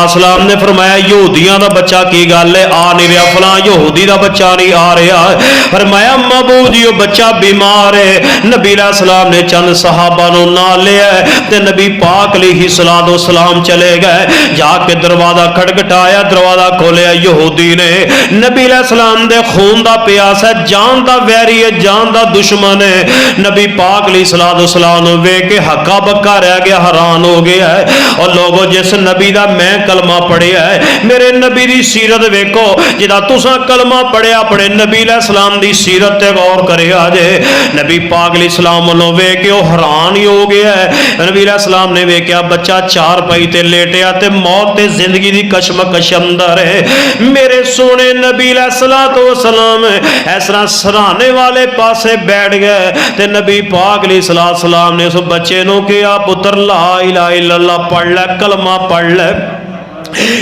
सलाम ने फरमाया यहूदियों का बच्चा की गल है आ नहीं रहा, फलां यहूदी का बच्चा नहीं आ रहा। फरमाया महबूब जी बच्चा बीमार है। नबी सलाम ने चंद सहाबा ना लिया ते नबी पाक ही सलाम चले गए। जाके दरवाजा खटखटाया, दरवाजा खोलिया, यहूदी ने नबी सलाम दे खून का प्यास है, जान का वैरी है, जान का दुश्मन है। नबी पाक सलाम वेख के हक्का बक्का रह गया, हैरान हो गया है। और लोगों जिस नबी का मैं कलमा पढ़िया है, मेरे नबी की सीरत वेखो, जिदा तुसा कलमा पढ़िया अपने नबी सलाम की सीरत ते गौर करे जे। नबी पाक सलाम वालों वेख के हैरान ही हो गया है। नबी सलाम ने वेख्या बच्चा चार पाई ते लेटिया ते मौत ते जिंदगी की कशमकश अंदर है। मेरे सोने नबी सलाम इस तरह सराहने वाले पासे बैठ गए ते नबी पाक सलाम ने उस बच्चे को कहा पुत्र ला इलाहा इल्लल्लाह पढ़ लै, कलमा पढ़ लै।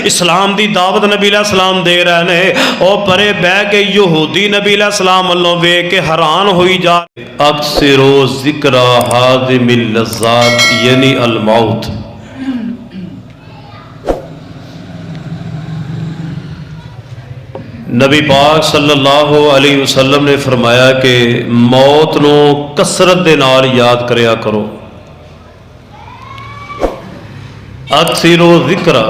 इस्लाम की दावत नबी सलाम दे रहे हैं। और परे बह के यहूदी नबी सलाम वालों वेख के हैरान हुई जा। अक्सरो जिक्रा हादिमिल लज़्ज़ात यानी अल मौत। नबी पाक सल्लल्लाहु अलैहि वसल्लम ने फरमाया कि मौत नूं कसरत दे नाल याद करया करो। अक्सरो जिक्रा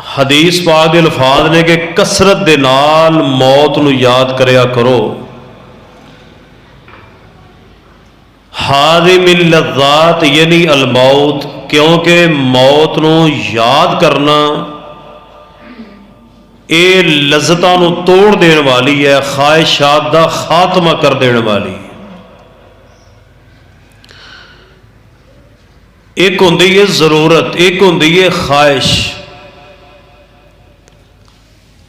हदीस पाक के अल्फाज ने कि कसरत दे नाल मौत नूं याद करया करो। हादिमिल लज़्ज़ात यानी अल मौत, क्योंकि मौत नूं याद करना ये लज़्ज़तां नूं तोड़ देने वाली है, ख्वाहिशात दा खात्मा कर देने वाली। एक हुंदी है जरूरत, एक हुंदी है ख्वाहिश।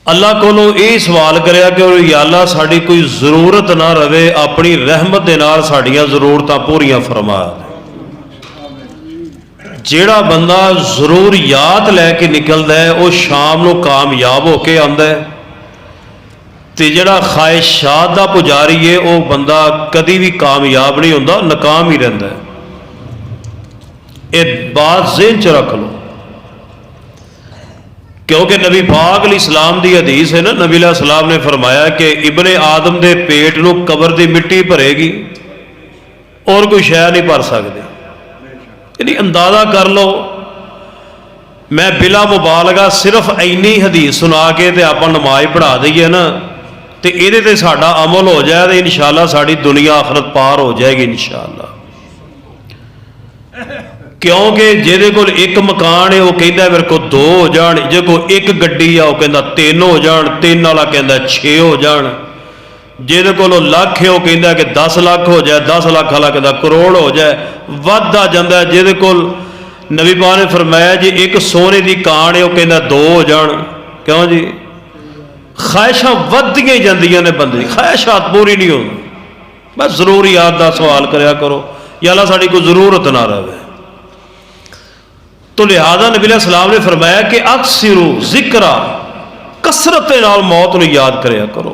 अल्लाह कोलों ये सवाल करया कि या अल्लाह साड़ी कोई जरूरत ना रहे, अपनी रहमत दे नाल साड़ियां जरूरतां पूरियां फरमा। जेड़ा बंदा जरूरियात लैके निकलता है वह शाम को कामयाब होके आंदा है, ते जेड़ा ख्वाहिशात दा पुजारी है वह बंदा कदी भी कामयाब नहीं होंदा, नाकाम ही रहिंदा है। ये बात ज़हन च रख लो, क्योंकि नबी पाक इस्लाम की हदीस है ना, नबी सलाम ने फरमाया कि इब्ने आदम के पेट को कबर की मिट्टी भरेगी और कोई शय नहीं भर सकती। यानी अंदाजा कर लो, मैं बिला मुबालगा सिर्फ इन्नी हदीस सुना के ते आपां नमाज पढ़ा दईए ना, तो ये साडा अमल हो जाए तो इंशाअल्लाह साड़ी दुनिया आखरत पार हो जाएगी इंशाअल्लाह। क्योंकि जेदे कोल एक मकान है वह कहता मेरे को दो हो जान, जे कोई एक गड्डी आ वह कहता तीन हो जान, तीन वाला कहता 6 हो जान, जेदे कोल लख है वह कहता कि 10 लाख हो जाए, 10 लाख वाला कहता करोड़ हो जाए, वधदा जांदा। जेदे कोल नबी पाक ने फरमाया जी एक सोने की कान है वह कहता 2 हो जान। क्यों जी? ख्वाहिशां वधदियां ही जांदियां ने, बंदे की ख्वाहिशात पूरी नहीं होंदी। बस जरूरियात का सवाल करया करो, या अल्लाह साड़ी कोई जरूरत ना रहे। तो लिहाजा नबी सलाम ने फरमाया कि अक्सिरू जिक्रा, कसरत नाल मौत नूं याद करया करो।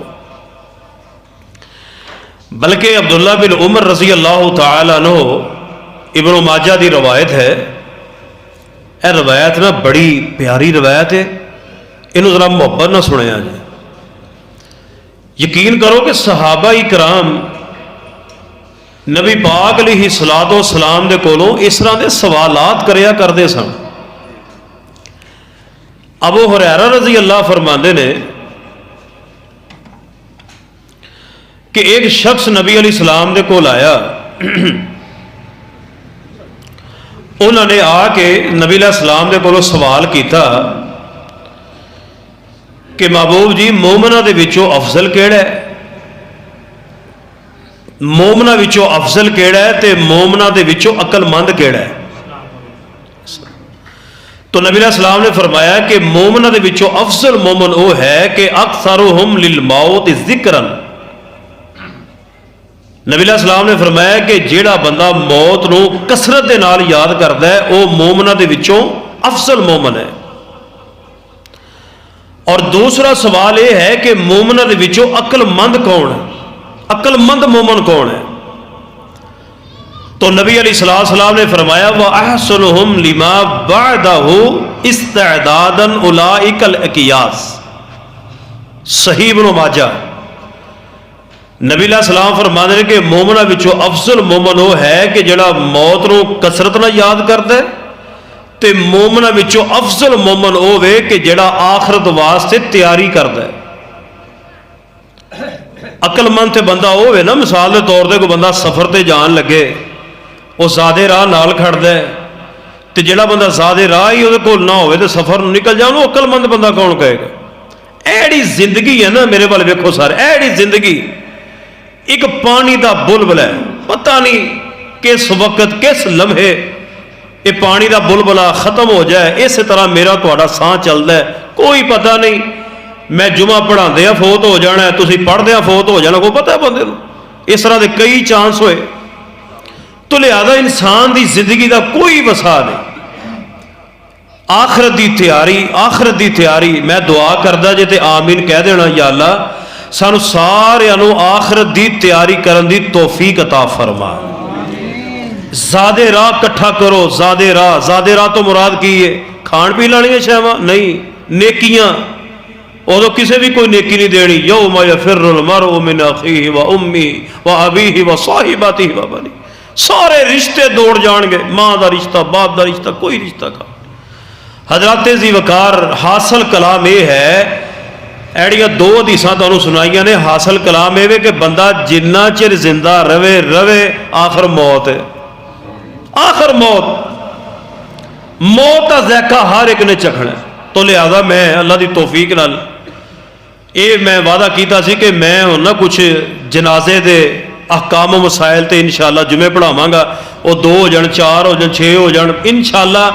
बल्कि अब्दुल्ला बिन उमर रजी अल्लाह तआला अन्हु, इब्न माजा की रवायत है, यह रवायत ना बड़ी प्यारी रवायत है, इन्हू जरा मुहब्बत ना सुनिया जाए। यकीन करो कि सहाबा इकराम नबी पाक अलैहिस्सलातो सलाम दे कोलों इस तरह के सवालात करया करते सन। अबू हुरैरा रज़ी अल्लाह फरमाते ने कि एक शख्स नबी अलैहिस्सलाम दे कोल आया, उन्होंने आके नबी अलैहिस्सलाम दे कोलों सवाल किया कि महबूब जी मोमना दे विचों अफजल केड़ा है, मोमना विचों अफजल केड़ा है, ते मोमना दे विचों अकलमंद केड़ा है। तो नबी सलाम ने फरमाया कि मोमना दे विचों अफजल मोमन वो है कि अक्सरुहुम लिल मौत जिक्रन। नबी सलाम ने फरमाया कि जेड़ा बंदा मौत नूं कसरत दे नाल याद करता है वह मोमना दे विचों अफजल मोमन है। और दूसरा सवाल यह है कि मोमना दे विचों अकलमंद कौन है, अकलमंद मोमन कौन है? तो नबी अलैहिस्सलाम ने फरमाया व अहसनुहुम लिमा बअदहु इस्तिअदादन उलाइकल अकियास। सही इब्न माजा। नबी अलैहिस्सलाम फरमाते हैं कि मोमना विचों अफजल मोमन वो है कि जिहड़ा मौत नूं कसरत नाल याद करदा है, ते मोमना विचों अफजल मोमन वो वे कि जिहड़ा आखरत वास्ते तैयारी करदा है। अकलमंद ते बंदा वो वे ना, मिसाल के तौर पर कोई बंदा सफ़र ते जान लगे वो सादे राह नाल खड़दा है, तो जिहड़ा बंदा सादे राह ही उहदे कोल ना होवे ते सफ़र निकल जाए उहनूं अकलमंद बंदा कौन कहेगा। एड़ी जिंदगी है ना मेरे वाल वेखो सारे, एड़ी जिंदगी एक पानी का बुलबुला है, पता नहीं किस वक्त किस लम्हे ये पानी का बुलबुला खत्म हो जाए। इस तरह मेरा तुहाडा साह चलता है, कोई पता नहीं। मैं जुमा पढ़ाते फोत हो जाना है, तुसीं पढ़दे फोत हो जाना, कोई पता बंदे नूं। इस तरह के कई चांस होए। तो लिहाजा इंसान की जिंदगी का कोई वसा नहीं। आखरत की तैयारी, आखरत की तैयारी। मैं दुआ करदा जे ते आमीन कह देना, या अल्लाह सानू सारिआं नूं आखरत की तैयारी करन दी तौफीक अता फरमा। ज़ादे राह इकट्ठा करो, ज़ादे राह। ज़ादे राह तो मुराद की है? खाण पीण वालियां शैवां नहीं, नेकियां। उदों किसी भी कोई नेकी नहीं देनी। यौम यफिर्रुल मरउ मिन अखीही व उम्मीही व अबीही व साहिबतिही व बनीही। सारे रिश्ते दौड़ जाएंगे, माँ का रिश्ता, बाप का रिश्ता, कोई रिश्ता का। हजरत जी वकार हासिल कलाम यह है, एड़ियाँ दो हदीसां तुहानूं सुनाइयां ने। हासिल कलाम यह कि बंदा जिन्ना चिर जिंदा रवे रवे आखिर मौत है। आखिर मौत, मौत का ज़ायका हर एक ने चखना। तो लिहाजा मैं अल्लाह की तौफीक नाल ये मैं वादा किया सी कि मैं हुण ना कुछ जनाजे दे अहकाम मसाइल तो इंशाअल्लाह जुमे पढ़ावांगा। वो 2 हो जाण, 4 हो जाण, 6 हो जाण, इंशाअल्लाह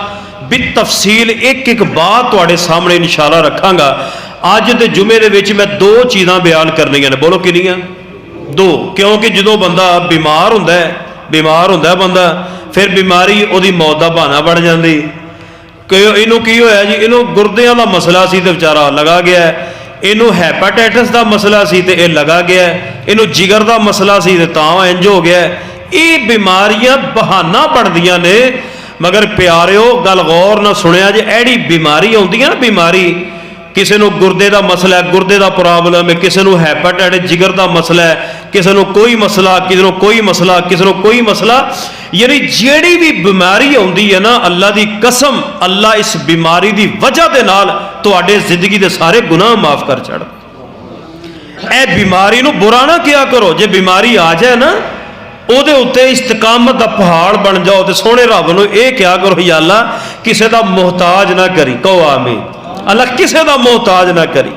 बित तफसील एक एक बात तुहाडे सामने इंशाअल्लाह रखांगा। अज दे जुमे दे विच मैं 2 चीज़ां बयान करनियां ने। बोलो किनियां? 2। क्योंकि जो बंदा बीमार हुंदा है, बीमार हुंदा है बंदा, फिर बीमारी उहदी मौत दा बहाना बन जांदी। कि इनू की होया जी, इनू गुरदियां दा मसला सी ते बेचारा लगा गया है। इनू हैपेटाइटिस का मसला सी ते ये लगा गया है। इनू जिगर का मसला सी ते तां इंज हो गया है। ये बीमारियां बहाना बनदियां ने। मगर प्यारिओ गल गौर ना सुनिया जे, एड़ी बीमारी आउंदी है ना, बीमारी किसी को गुरदे का मसला है, गुरदे का प्रॉब्लम है, किसी को हैपेटाइटिस जिगर का मसला है, किसी को कोई मसला, किसी को कोई मसला, किसी को कोई मसला। यानी जिहड़ी भी बीमारी आउंदी है ना, अल्लाह की कसम, अल्लाह इस बीमारी की वजह के नाल तुहाडे जिंदगी के सारे गुनाह माफ कर छड़। ए बीमारी नूं बुरा ना किया करो। जे बीमारी आ जाए ना, ਉਹਦੇ उत्ते इस्तकामत का पहाड़ बन जाओ तो सोहने रब नूं ये क्या करो, या अल्लाह किसी का मोहताज ना करी। कहो आमीन। अल्लाह किसी का मोहताज ना करी।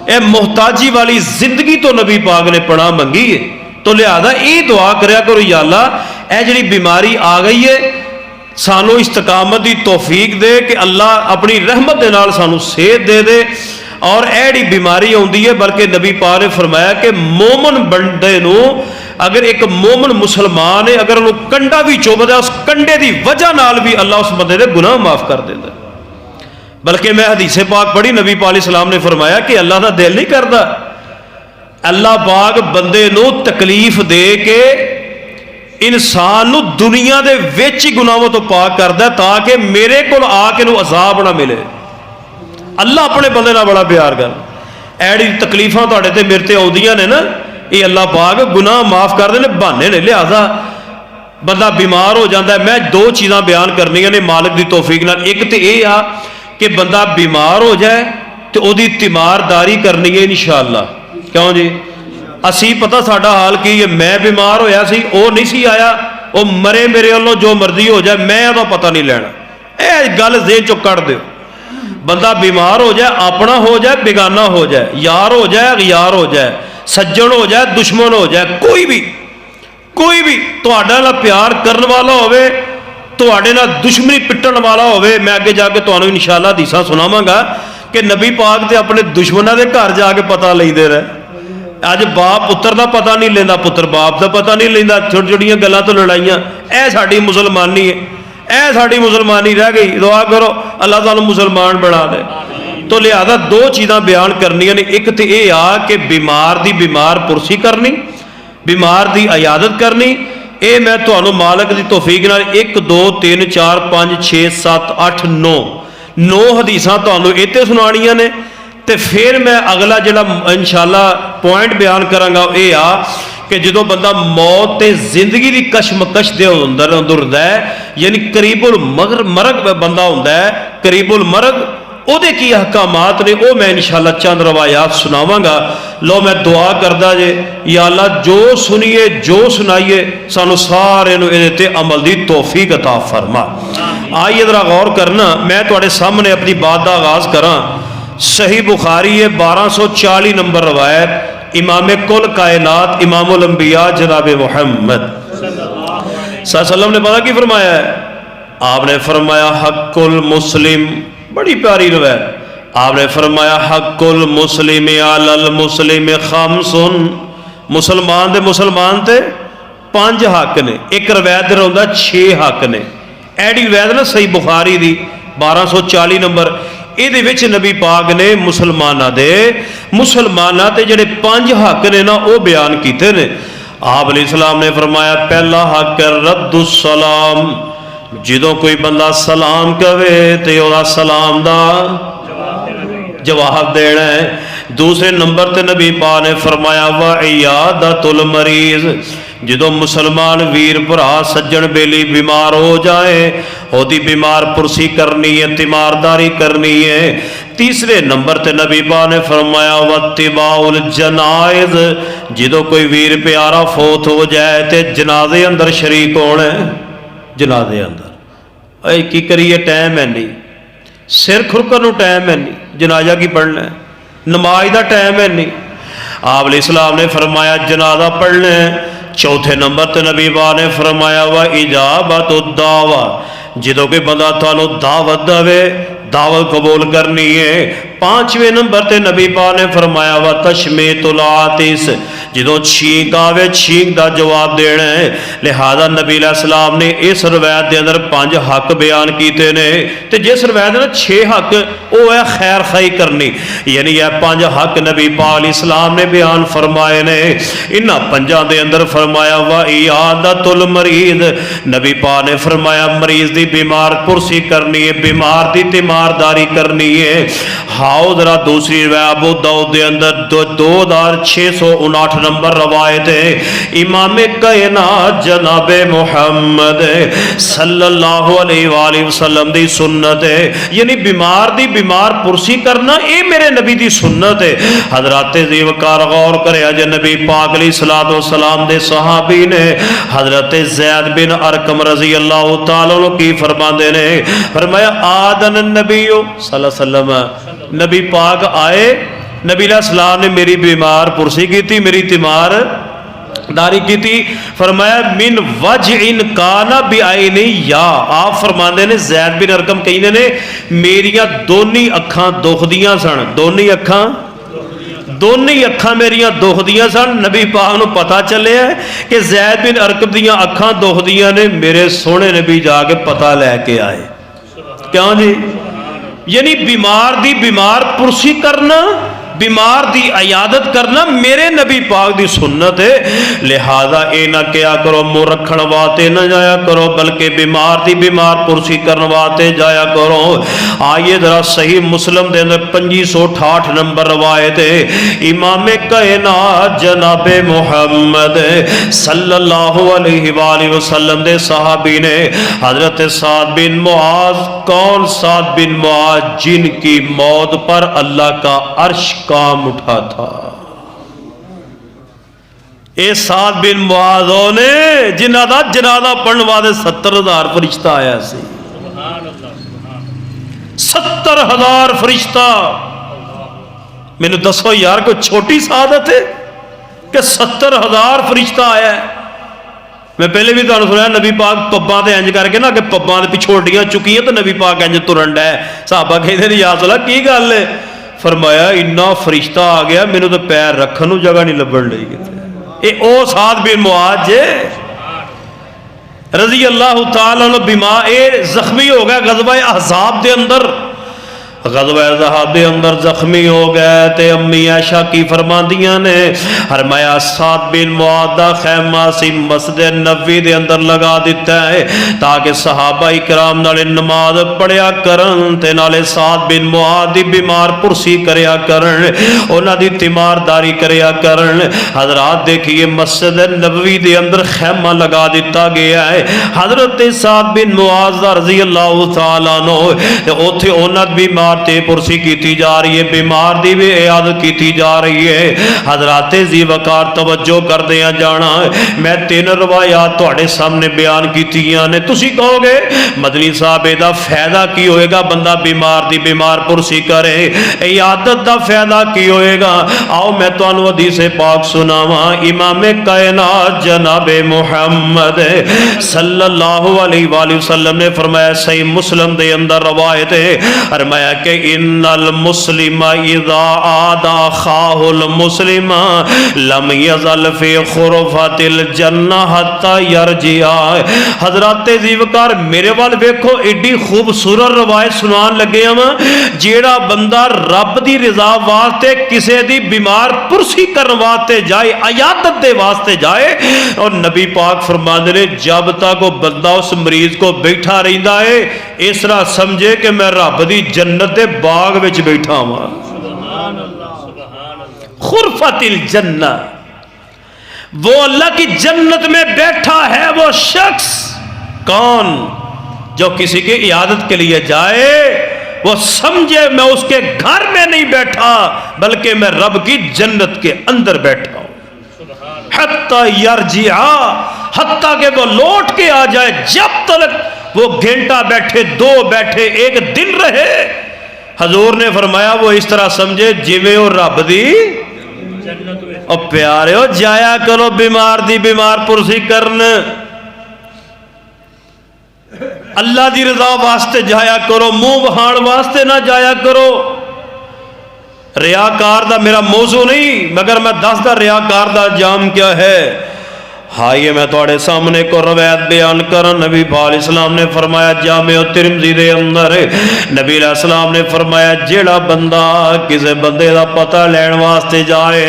ये मोहताजी वाली जिंदगी तो नबी पाक ने पनाह मंगी है। तो लिहाजा ये दुआ करया करो, या अल्लाह ये जिहड़ी बीमारी आ गई है सानू इस्तकामत की तौफीक दे, कि अल्लाह अपनी रहमत के नाल सानू सेहत दे दे। और एड़ी बीमारी आउंदी है, बल्कि नबी पाक ने फरमाया कि मोमन बंदे नूं, अगर एक मोमन मुसलमान है, अगर उन्होंने कंडा भी चुभदा, उस कंडे की वजह नाल भी अल्लाह उस बंदे के गुनाह माफ कर देता। बल्कि मैं हदीसे पाक पढ़ी, नबी पाक सलाम ने फरमाया कि अल्लाह का दिल नहीं करता, अल्लाह पाक बंदे नूं तकलीफ दे के इंसान नूं दुनिया दे विच ही गुनाहों तो पाक करदा, ताकि मेरे कोल आके नूं अजाब ना मिले। अल्लाह अपने बंदे नाल बड़ा प्यार कर। ऐड़ी तकलीफां तुहाडे ते मेरे ते आउंदियां ने ना, ये अल्लाह पाक गुनाह माफ करते हैं, बहाने ने। लिहाजा बंदा बीमार हो जाता है। मैं 2 चीज़ां बयान करनियां ने मालिक की तौफीक नाल। एक तो यह आ कि बंदा बीमार हो जाए तो उसकी तीमारदारी करनी है इंशाअल्लाह। क्यों जी? असी पता साडा हाल की है। मैं बीमार होया सी, वो नहीं सी आया, वो मरे मेरे वालों जो मर्जी हो जाए, मैं उसका पता नहीं लेना। यह गल ज़हन चों कढ़ दो। बंदा बीमार हो जाए, अपना हो जाए, बेगाना हो जाए, यार हो जाए, अगयार हो जाए, सज्जन हो जाए, दुश्मन हो जाए, कोई भी तुहाडे नाल प्यार करने वाला होवे, तुहाडे नाल दुश्मनी पिटन वाला होवे, मैं अगे जाके तुहानूं इंशाअल्लाह हदीसां सुनावांगा कि नबी पाक ते अपने दुश्मनों के घर जाके पता लैंदे रहे। अज बाप पुत्र का पता नहीं लेंदा, पुत्र बाप का पता नहीं लेंदा, छोटी छोटियां गल्लां तो लड़ाइयां। यह साडी मुसलमानी है, यह साडी मुसलमानी रह गई। दुआ करो अल्लाह ताला मुसलमान बना दे। तो लिहाजा 2 चीज़ां बयान करनियां ने। एक तो यह आ कि बीमार दी बीमार पुरसी करनी, बीमार दी अयादत करनी, ये मैं तुहानू मालक की तौफीक नाल 1 2 3 4 5 6 7 8 9 हदीसां तुहानू इत्ते सुनाणियां ने। तो फिर मैं अगला जिहड़ा इंशाअल्लाह पॉइंट बयान करांगा ये आ कि जो बंदा मौत ते जिंदगी की कशमकश के अंदर हुंदा है, यानी करीबुल मरग बंदा हुंदा है, करीबुल मरग ਉਹਦੇ की अहकामात ने वो मैं इंशाअल्लाह चंद रवायात सुनावांगा। लो मैं दुआ करदा जे या अल्लाह जो सुनिए जो सुनाइए सानू सारे नू इहदे ते अमल दी तौफीक अता फरमा। आइए जरा गौर करना, मैं तुहाडे सामने अपनी बात का आगाज करा। सही बुखारी है 1240 नंबर रवायत, इमाम कुल कायनात इमामुल अंबिया जनाब मुहम्मद सल्लल्लाहु ने पता की फरमाया है? आपने फरमाया हक्कुल मुस्लिम, बड़ी प्यारी रवायत। आपने फरमाया हक्कुल मुस्लिम अलल मुस्लिम खमसुन, मुसलमान दे मुसलमान ते 5 हक ने। एक रवायत दे होंदा 6 हक ने। एडी रवायत ना सही बुखारी दी 1240 नंबर, ਇਹਦੇ ਵਿੱਚ नबी पाक ने मुसलमाना ते ਜਿਹੜੇ 5 हक ने ना वो बयान किए ने। आप अलैहिस्सलाम ने फरमाया पहला हक रद्दुस सलाम, जो कोई बंदा सलाम कवे तो वह सलाम का जवाब देना है। दूसरे नंबर ते नबी पाक ने फरमाया वा इयादतुल मरीज, जो मुसलमान वीर भरा सज्जन बेली बीमार हो जाए ओदी बीमार पुरसी करनी है, तीमारदारी करनी है। तीसरे नंबर ते नबी पाक ने फरमाया वत्तिबाउल जनाइज, जो कोई वीर प्यारा फौत हो जाए तो जनाजे अंदर शरीक होना है। जनाजे अंदर अरे की करिए, टाइम है नहीं, सिर खुरकन नूं टाइम है नहीं, जनाजा की पढ़ना है, नमाज का टाइम है नहीं। आप अलैहिस्सलाम ने फरमाया जनाजा पढ़ना है। चौथे नंबर ते नबी पाक ने फरमाया वा इजाबत दावा, जो कोई बंदा थानू दावत दवे दावत कबूल करनी है। पांचवें नंबर ते नबी पाक ने फरमाया वा तशमीतुल आतिस, जो छींक आवे छींक का जवाब देना है। लिहाजा नबी अलैहिस्सलाम ने इस रवायत के अंदर 5 हक बयान किए ने। तो जिस रवायत ना 6 हक वो है खैर खाई करनी, यानी यह 5 हक नबी पाक अलैहिस्सलाम ने बयान फरमाए ने। इन्हां 5 के अंदर फरमाया वा इयादतुल मरीज, नबी पाक ने फरमाया मरीज की बीमार पुरसी करनी है, बीमार की तीमारदारी करनी है। हाओ जरा दूसरी रवायत अबू दाऊद के अंदर 2659 नंबर रवायत है। इमाम कायनात जनाब मुहम्मद सल्लल्लाहु अलैहि वसल्लम दी सुन्नत है, यानी बीमार दी बीमार पुरसी करना ये मेरे नबी दी सुन्नत है। हजरत ज़ीवकार गौर करे जे नबी पाक अलैहिस्सलातु वस्सलाम दे सहाबी ने हजरत ज़ैद बिन अरकम रज़ी अल्लाह तआला अन्हु की फरमाते ने, फरमाया आदन नबी सल्लल्लाहु अलैहि वसल्लम, नबी पाक आए, नबी अलैहिस्सलाम ने मेरी बीमार पुरसी की, मेरी तीमार दारी की थी। फरमाया मिन वज इन काना बिआई नहीं, या आप फरमाते ने ज़ैद बिन अरकम कहते ने मेरिया दोनी अखां दुखदियां सन, दोनी अखां मेरिया दुखदियां सन। नबी पाक नूं पता चले कि ज़ैद बिन अरकम दियां अखां दुखदियां ने, मेरे सोहने नबी जाके पता लैके आए। क्यों जी? यानी बीमार दी बीमार पुरसी करना, बीमार दी अयादत करना मेरे नबी पाक दी सुन्नत है। लिहाजा ये ना क्या करो मुँह रखण वास्ते न जाया करो, बल्कि बीमार दी बीमार पुरसी करने वास्ते जाया करो। आइए जरा सही मुस्लिम के अंदर 2568 नंबर रवायत है। इमाम कायनात जनाब मुहम्मद सल्लल्लाहु अलैहि वसल्लम दे सहाबी ने हजरत साद बिन मुआज, कौन साद बिन मुआज जिनकी मौत पर अल्लाह का अर्श काम उठा था, ये साद बिन मुआज ने जिन्हां दा जनाजा पढ़ने वाले 70,000 फरिश्ता आया सी। 70,000 फरिश्ता। मैनू दसो यार कोई छोटी सादत है कि 70,000 फरिश्ता आया है। मैं पहले भी तुहानू सुनाया नबी पाक पब्बां ते इंज करके ना कि पब्बां दे पिछोटियां चुकियां तो नबी पाक इंज तुरन डे। साहबा कहते या रसूल की गल है? फरमाया इन्ना फरिश्ता आ गया मैनू तो पैर रखन नूं जगह नहीं लभण लई किते। ये ओ साद बिन मुआज रज़ी अल्लाह तआला अन्हु बीमार, ये जख्मी हो गया गज़वा अहज़ाब के अंदर। ग़ज़वा ज़हाब दे अंदर जख्मी हो गए तो अम्मी आयशा की फरमांदियां ने, फरमाया साद बिन मुआद दा खैमा सी मस्जिद नबवी दे अंदर लगा दिता है ताकि सहाबा इकराम नाले नमाज पढ़िया करन ते नाले साद बिन मुआद दी बीमार पुरसी करया करन, उन्हां दी तीमारदारी करया करन। हजरात देखिए मस्जिद नबवी दे अंदर खैमा लगा दिता गया है। हजरत साद बिन मुआद रज़ी अल्लाह तआला अन्हु उत्थे उन्हां बीमार ते पुरसी की जा रही है, बीमार दी भी इयादत की जा रही है। हजरात जी वकार तवज्जो करदे जाना, मैं 3 रवायात तुहाडे सामने बयान कीतियां ने। तुसी कहोगे मदनी साहब इहदा फायदा की होएगा, बंदा बीमार दी बीमार पुरसी करे, इयादत दा फायदा की होएगा? आओ मैं तुहानू हदीस पाक सुनावा। इमाम कायनात जनाबे मुहम्मद सल्लल्लाहु अलैहि वसल्लम ने फरमाया, सही मुस्लिम दे अंदर रवायत है, फरमाया कि इन्नल मुस्लिमा इज़ा आदा खाहुल मुस्लिमा लम यज़ल फी खुरफतिल जन्नह हत्ता यरजिया। हजरात जीवकार मेरे वाल वेखो, एडी खूबसूरत रवायत सुनान लगे हम। जेड़ा बंदा रब दी रजा वास्ते किसे दी बीमार पुरसी करन वास्ते जाए, अयादत दे वास्ते जाए, और नबी पाक फरमाते ने जब तक वो बंदा उस मरीज को बैठा रहिंदा है, इस तरह समझे कि मैं रब दी जन्नत दे बाग विच बैठा हुआ। खुरफतिल जन्नह, वो अल्लाह की जन्नत में बैठा है वो शख्स। कौन? जो किसी की इयादत के लिए जाए, वो समझे मैं उसके घर में नहीं बैठा बल्कि मैं रब की जन्नत के अंदर बैठा हूं। हत्ता यरजिया, हत्ता के वो लौट के आ जाए। जब तक वो घंटा बैठे, 2 बैठे, 1 दिन रहे, हजूर ने फरमाया वो इस तरह समझे जिवें वो रब दी और प्यारे हो। जाया करो बीमार दी बीमार पुरसी करन, अल्लाह दी रजा वास्ते जाया करो, मुंह बहान वास्ते ना जाया करो। रियाकार दा मेरा मौजू नहीं, मगर मैं दसदा रियाकार दा अंजाम क्या है। हाइए मैं थोड़े सामने को रवायत बयान कर। नबी पाक इस्लाम ने फरमाया, जामे तिरमिज़ी दे अंदर नबी इस्लाम ने फरमाया, जेड़ा बंदा किसी बंदे का पता लैन वास्ते जाए,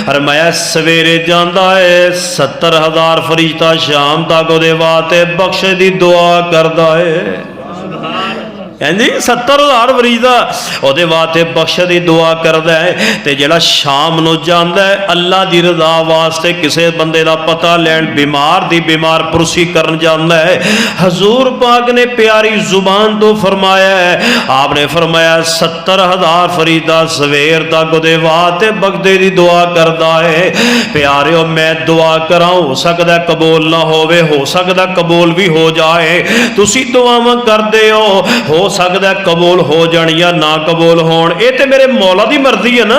फरमाया सवेरे जाता है 70,000 फरिश्ता शाम तक उहदे वास्ते बख्शे दी दुआ करदा है। जी 70,000 फरिश्ता उहदे वास्ते बख्श दी दुआ करदा है। ते जेड़ा शाम नूं जांदा है अल्लाह दी रज़ा वास्ते किसी बंदे दा पता लैन, बीमार दी बीमार पुरसी करन जांदा है, हजूर पाक ने प्यारी जुबान तो फरमाया है, आपने फरमाया 70,000 फरिश्ता सवेर तक उहदे वास्ते बख्शे दी दुआ करदा है। प्यारिओ मैं दुआ करा, हो सकदा कबूल ना होवे, हो सकदा कबूल भी हो जाए। तुसी दुआवां करदे हो सकता कबूल हो जान या ना कबूल होण, ये तो मेरे मौला की मर्जी है ना।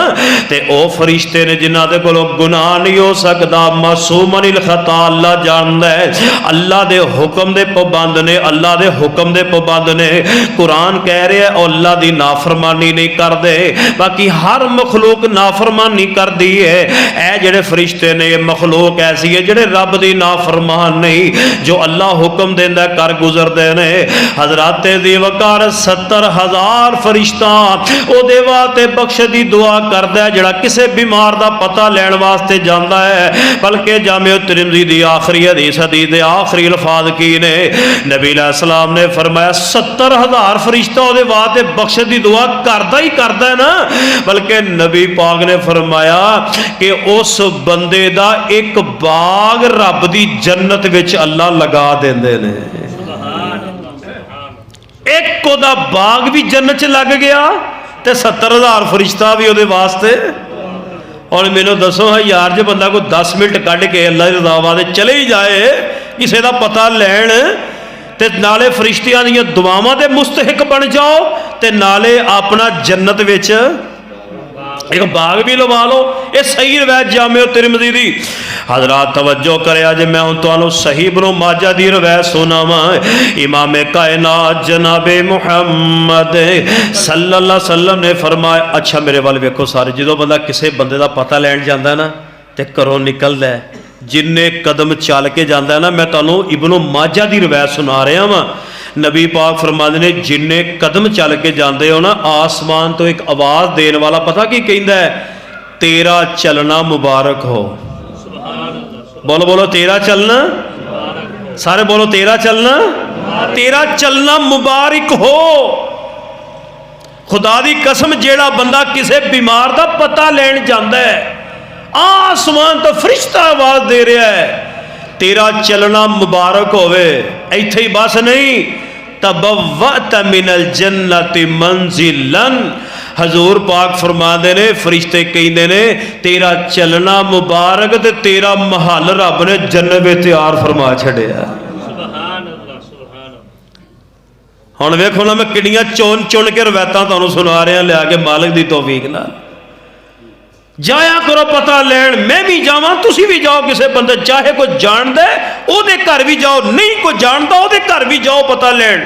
ते ओ फरिश्ते ने जिन्हां दे कोलों गुनाह नहीं हो सकता, मासूम अनिल खता अल्लाह जानदा है, अल्लाह दे हुक्म दे पाबंद ने, अल्लाह दे हुक्म दे पाबंद ने। कुरान कह रहा है अल्लाह दी नाफरमानी नहीं करते, बाकी हर मखलूक नाफरमानी करती है। ए जेड़े फरिश्ते ने ये मखलूक ऐसी है जेड़े रब दी नाफरमान नहीं, जो अल्लाह हुक्म देंदा कर गुजरते ने। हजरात दी वकार 70,000 फरिश्ता ओदे वास्ते बख्श दी दुआ करदा है जेड़ा किसी बीमार दा पता लैन वास्ते जांदा है। बल्कि जामे तिरमिज़ी दी आखिरी हदीस दे आखिरी अल्फाज की ने, नबी अलैहिस्सलाम ने फरमाया 70,000 फरिश्ता ओदे वास्ते बख्श दी दुआ करदा ही करदा है ना। बल्कि नबी पाक ने फरमाया कि उस बंदे दा एक बाग रब दी जन्नत विच अल्लाह लगा देंदे ने। एक ओदा बाग भी जन्नत च लग गया ते 70,000 फरिश्ता भी ओदे वास्ते। और मैनू दसो है यार, जो बंदा कोई 10 मिनट कढ़ के अल्लाह की रज़ा वास्ते चले ही जाए किसी का पता लैन, ते नाले फरिश्तियां दी दुआवां दे मुस्तहिक बन जाओ, ते नाले अपना जन्नत विच एक बाग भी लवा लो। ये सही रवायत जामे तिरमिज़ी दी। हजरात तवज्जो करे, जे मैं हुण तुहानू सही इब्न माजा दी रवायत सुनावां। इमाम कायनात जनाबे मुहम्मद सल्लल्लाहु अलैहि वसल्लम ने फरमाया, अच्छा मेरे वाल वेखो सारे, जो बंदा किसी बंदे का पता लैन जाता ना तो घरों निकलदा है, जिन्ने कदम चल के जाता है ना, मैं तुहानू इब्न माजा दी रवायत सुना रहा वां। नबी पाक फरमाते ने जिन्ने कदम चल के जाते हो ना, आसमान तो एक आवाज़ देने वाला पता की कहता है, तेरा चलना मुबारक हो। बोलो बोलो, तेरा चलना, सारे बोलो, तेरा चलना, तेरा चलना मुबारक हो। खुदा दी कसम, जेड़ा बंदा किसी बीमार का पता लैन जाता है, आसमान तो फरिश्ता आवाज दे रहा है, तेरा चलना मुबारक होवे। इत्थे ही बस नहीं, तबव्वत मिनल जन्नति मंजिलन, हजूर पाक फरमाते ने, फरिश्ते कहते ने तेरा चलना मुबारक, ते तेरा महल रब ने जन्नत में तैयार फरमा छड़िया। हुण वेखो ना, मैं किड़ियां चुन चुन के रवायतां तुहानूं सुना रहा लिया के मालिक दी तौफीक नाल। जाया करो पता लैन, मैं भी जावां, तुसी भी जाओ, किसी बंदे चाहे कोई जानदा ओहदे घर भी जाओ, नहीं कोई जानता ओहदे घर भी जाओ पता लैन।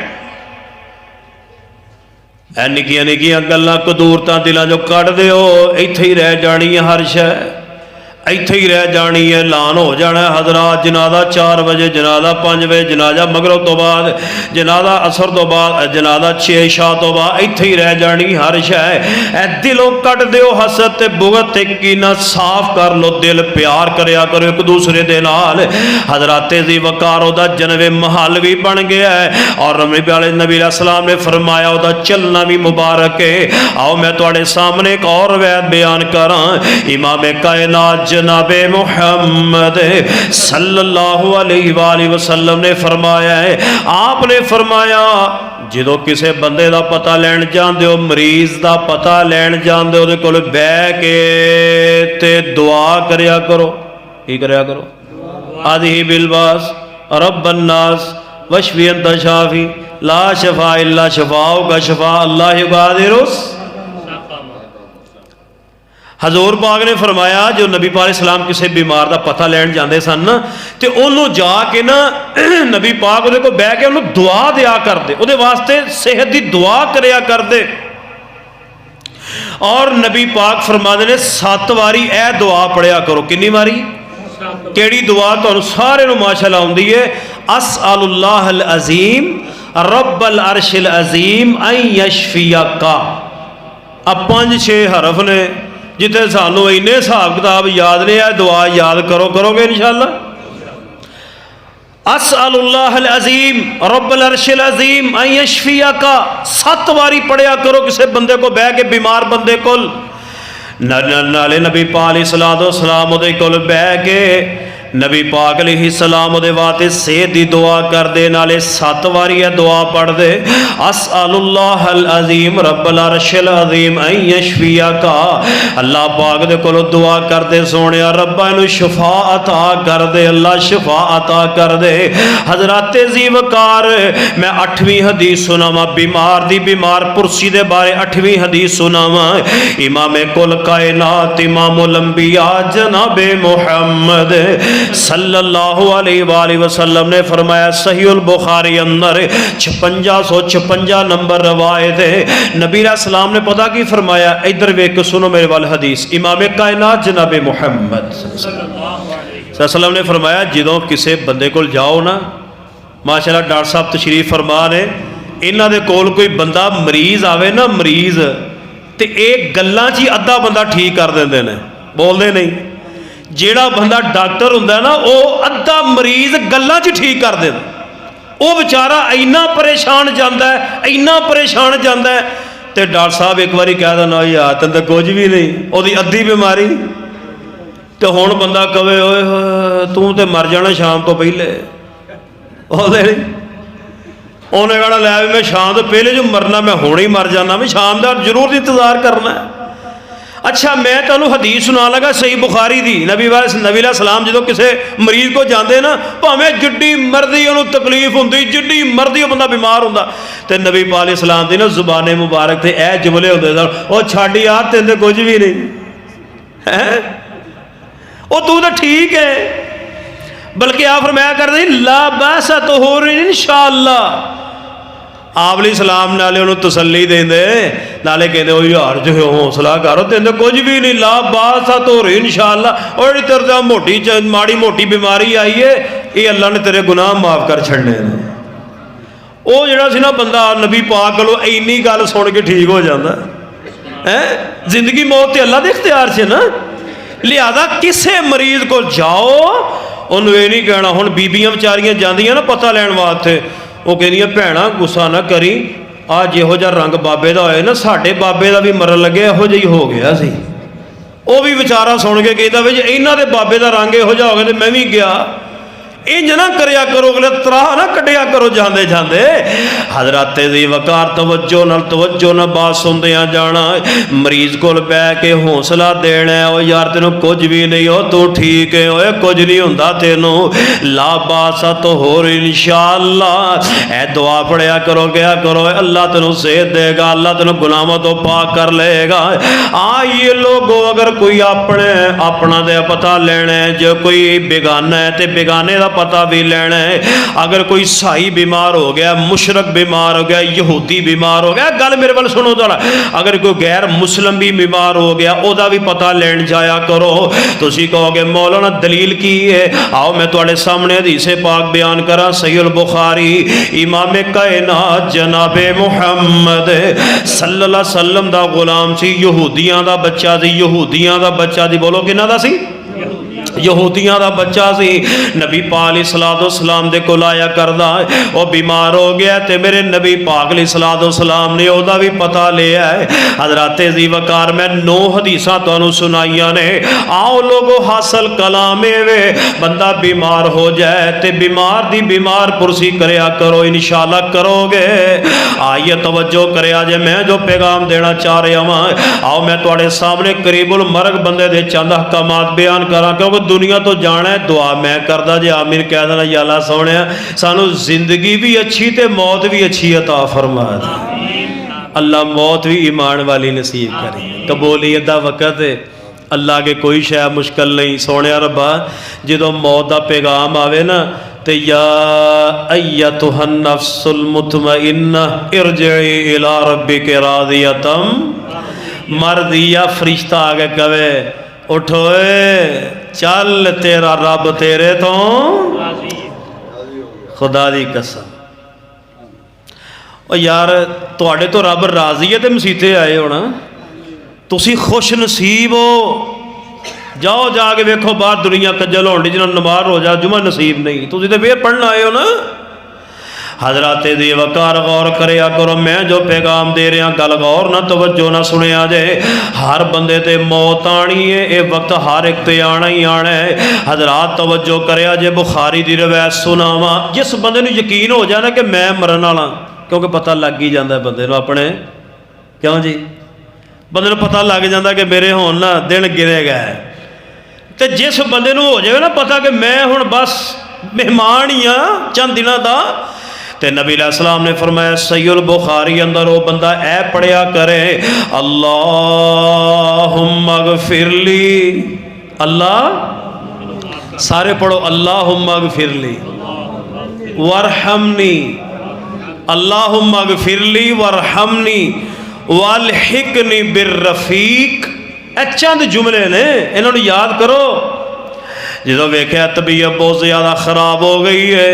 ऐ निक्कियां निक्कियां गल्लां कदूरतां दिलां चों कढ दिओ, इत्थे ही रह जानी है हर शै, इत्थे ही रह जानी है। ऐलान हो जाना हजरात, जनाजा 4 बजे, जनाजा 5 बजे, जनाजा मगरिब तो बाद, जनाजा असर तो बाद, जनाजा 6 शाह तो बाद, इत्थे ही रह जानी हर शै। ऐ दिलों कट दिओ हसद ते बुगत ते कीना, साफ कर लो दिल, प्यार करया करो एक दूसरे दे नाल। हजरात दी वकार ओदा जनवे महल भी बन गया है, और नबी सलाम ने फरमाया ओदा चलना भी मुबारक है। आओ मैं तुहाडे सामने एक और वैद बयान करां। इमाम कायनात जनाबे मुहम्मद सल्लल्लाहु अलैहि वसल्लम ने फरमाया है, आपने फरमाया जो किसी बंदे का पता लैन जाते हो, मरीज का पता लैन जाते हो, कोल बह के ते दुआ करया करो। की करया करो? आदि बिलबास रब्बन्नास वशफी अंता शाफी ला शफा इल्ला शफाओ का शफा अल्लाह युगादिरुस। हजूर पाक ने फरमाया जो नबी पाक सलाम किसी बीमार का पता लैन जाते सन ना, तो उन्होंने जाके ना नबी पाक उहदे कोल बह के उन्होंने दुआ दिया करते, उहदे वास्ते सेहत की दुआ करया करते। और नबी पाक फरमाते ने 7 वारी ए दुआ पढ़िया करो। कितनी वारी? केड़ी दुआ? तुहानूं सारे नूं माशाअल्लाह आउंदी है। अस्अलुल्लाह अल अज़ीम रब्बल अर्शिल अज़ीम अन यशफियका। अब 5-6 हरफ ने, जिथे सानू इन्ने हिसाब किताब याद ने, दुआ याद करो, करोगे इंशाअल्लाह। अस्अलुल्लाह अल अज़ीम रब्बल अर्शिल अज़ीम अन यशफियका 7 वारी पढ़िया करो किसी बंदे को बह के, बीमार बंदे को। नाले नबी पाक अलैहिस्सलाम उहदे कोल बह के नबी पाक अलैहिस्सलाम उहदे वास्ते सेहत दी दुआ करदे, नाले 7 वारी दुआ पढ़दे। अस्अलुल्लाह अल अज़ीम रब्बल अर्शिल अज़ीम अन यशफियका। अल्लाह पाक दे कोल दुआ करदे, सोहणिया रब्बा इनू शिफा अता कर दे, अल्लाह शिफा अता कर दे। हज़रात जी वकार, मैं 8वीं हदीस सुनावा बीमार दी, बीमार पुरसी दे बारे 8वीं हदीस सुनावा। इमाम कुल कायनात इमामुल अंबिया जनाबे मुहम्मद सल्लल्लाहु अलैहि वसल्लम ने फरमाया, सहीहुल बुखारी अंदर 5656 नंबर रवायत है। नबी सलाम ने पता की फरमाया, इधर वेख के सुनो मेरे वाल हदीस। इमाम कायनात जनाबे मुहम्मद सल्लल्लाहु ने फरमाया, जो किसी बंदे को जाओ ना, माशाअल्लाह डॉक्टर साहब तशरीफ फरमा ने, इन्हां दे कोल कोई बंदा मरीज आवे ना, मरीज ते एक गल्लां च ही अद्धा बंदा ठीक कर देंदे ने, बोलते नहीं। जेड़ा बंदा डॉक्टर हुंदा ना, वह अद्धा मरीज गल्लां च ठीक कर देंदा। वह बेचारा इन्ना परेशान जाता है, इन्ना परेशान जाता है, तो डॉक्टर साहब एक बार कह देना, यार तेन तो कुछ भी नहीं, वही अद्धी बीमारी। तो हुण बंदा कहे ओए तू तो मर जाना शाम तो पहले, उन्हें कहना लै भी मैं शाम तो पहले जो मरना, मैं हुण ही मर जाना, भी शाम का जरूर इंतजार करना है। अच्छा मैं तुहानूं हदीस सुना लगा सही बुखारी दी। नबी सलाम जो किसी मरीज को जाते ना, भावें जिड्डी मर्जी उन्होंने तकलीफ होंगी, जिड्डी मर्जी बंदा बीमार होंदा, तो नबी पाक सलाम की ना जुबाने मुबारक से ए जुमले होंदे सन, वो छड्ड यार तेन तो कुछ भी नहीं है, वो तू तो ठीक है। बल्कि आप फरमाया करते ला बासा तुहूर इंशाअल्लाह। आप सलाम नाले उन्होंने तसल्ली देंदे, नाले कहते हो यार जो हौसला करो, तेन कुछ भी नहीं, ला बासा तो इंशाअल्लाह। और तेरे मोटी माड़ी मोटी बीमारी आई है, ये अल्लाह ने तेरे गुनाह माफ कर छड़ने। ਉਹ ਜਿਹੜਾ ਸੀ ਨਾ ਬੰਦਾ नबी पाक कोलों इन्नी गल सुन के ठीक हो जाता है। जिंदगी मौत तो अल्लाह के इख्तियार से ना, लिहाजा किसी मरीज को जाओ उन्होंने ये नहीं कहना। हुण बीबियां बेचारियां जांदियां ना पता लैण वास्ते, वो कहदियां भैणा गुस्सा ना करी, आ जिहो जिहा रंग बाबे का होए ना, साडे बाबे का भी मरन लगे इहो जिहा ही हो गया सी। वो भी बेचारा सुन के कहता भी जे इन्हां दे बाबे का रंग इहो जिहा हो गया तो मैं भी गया। इंज ना करया करो, अगले त्राह ना कटिया करो जाते जाते। हजरत दी वकार तवज्जो न बात सुनदियां जाना, मरीज को बह के हौसला देना है। ओ यार तेनों कुछ भी नहीं, हो तू ठीक है, ओए कुछ नहीं हुंदा तेनों, ला बासा तो होर इंशाअल्लाह। ए दुआ पढ़िया करो, क्या करो, अल्लाह तेनों सेहत देगा, अल्लाह तेनों गुलामों तो पाक कर लेगा। ये लोगों अगर कोई अपना दे पता लेना है, जो कोई बेगाना है तो बेगाने का पता भी लेना है। अगर कोई ईसाई बीमार हो गया, मुशरक बीमार हो गया, यहूदी बीमार हो गया, गल मेरे वाल सुनो जरा, अगर कोई गैर मुस्लिम भी बीमार हो गया ओदा भी पता लेन जाया करो। तुसी कहोगे मौलाना दलील की है, आओ मैं तुहाडे सामने हदीसे पाक बयान करा। सहीह बुखारी, इमाम कायनात जनाबे मुहम्मद सल्लल्लाहु अलैहि वसल्लम दा गुलाम सी, यहूदियां दा बच्चा सी, यहूदियां दा बच्चा सी, बोलो किन्ना दा सी, यहूदियां दा बच्चा सी। नबी पाक अलैहिस्सलाम दे कोल आया करदा, वो बीमार हो गया ते मेरे नबी पाक अलैहिस्सलाम ने ओदा भी पता लिया है। हजरत दी वकार मैं 9 हदीसां तुहानू सुनाइयां ने। आओ लोगो हासिल कलाम वे, बंदा बीमार हो जाए ते बीमार दी बीमार पुरसी करया करो, इंशाअल्लाह करोगे। आइए तवज्जो करया जे मैं जो पैगाम देना चाह रहा हां। आओ मैं तुहाडे सामने करीबुल मरग बंदे दे चंद अहकामात बयान करा, क्योंकि दुनिया तो जाना है। दुआ मैं करदा जे आमीन कह देना, या अल्लाह सोहणिया सानू जिंदगी भी अच्छी ते मौत भी अच्छी अता फरमा दे। अल्लाह मौत भी ईमान वाली नसीब करे। कबूलियत दा वक़्त है, अल्लाह के कोई शै मुश्किल नहीं। सोहणिया रब्बा जो मौत का पैगाम आवे ना, तो या अय्यतुहन नफ्सुल मुतमइन्ना इरजिई इला रब्बिक रादियतम मर्दिया, फरिश्ता आगे कवे उठोए चल तेरा रब तेरे तो खुदा दी कसम। ओ यार तुहाडे तो रब राजी है तो मसीते आए हो ना, तुसी खुश नसीब हो। जाओ जाके वेखो बाहर दुनिया कज्जल होनी, जिन्होंने नमाज रोजा जुमा नसीब नहीं, तुसी तो फिर पढ़ना आए हो ना। हजरत दी वकार गौर करया करो, मैं जो पैगाम दे रहा गल गौर ना तवज्जो ना सुनिया जे। हर बंदे ते मौत आनी है, ये वक्त हर एक ते आना ही आना है। हजरात तवज्जो करया जे, बुखारी दी रवायत सुनावा। जिस बंदे नूं यकीन हो जाए ना कि मैं मरन वाला, क्योंकि पता लग ही जाता है बंदे नूं अपने, क्यों जी, बंदे नूं पता लग जाता कि मेरे होण ना दिन गिरे गए। तो जिस बंदे नूं हो जाए ना पता कि मैं हुण बस मेहमान ही हाँ चंद दिनों का, ते नबी अलैहिस्सलाम ने फरमाया सहीह बुखारी अंदर वो बंदा ऐ पढ़िया करे, अल्लाहुम्मा गफिरली, अल्लाह सारे पढ़ो, अल्लाहुम्मा गफिरली वरहमनी, अल्लाहुम्मा गफिरली वरहमनी वलहिकनी बिर्रफीक। चंद जुमले ने, इन्होंने याद करो। जो वेख्या तबीयत बहुत ज़्यादा खराब हो गई है,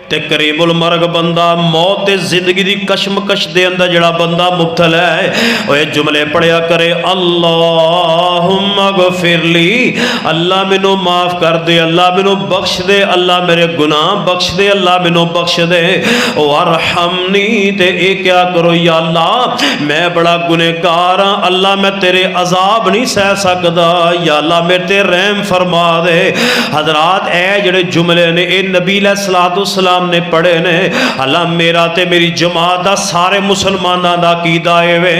ते करीबुल मरग बंदा मौत ते जिंदगी दी कशमकश दे अंदर जड़ा बंदा मुब्तला है, वो ये जुमले पढ़िया करे, अल्लाहुम्मा गफिरली, अल्लाह मैनू माफ़ कर दे, अल्लाह मैनू बख्श दे, अल्लाह मेरे गुनाह बख्श दे, अल्लाह मैनू बख्श दे। वरहमनी, ते ये क्या करो, या अल्लाह मैं बड़ा गुनहगार हाँ, अल्लाह मैं तेरे अजाब नहीं सह सकदा, या अल्लाह मेरे ते रहम फरमा दे। हजरात ए जड़े जुमले ने ये नबी अलैहिस्सलाम ने पढ़े ने। अल्लाह मेरा ते मेरी जमात दा सारे मुसलमाना दा कीदा है।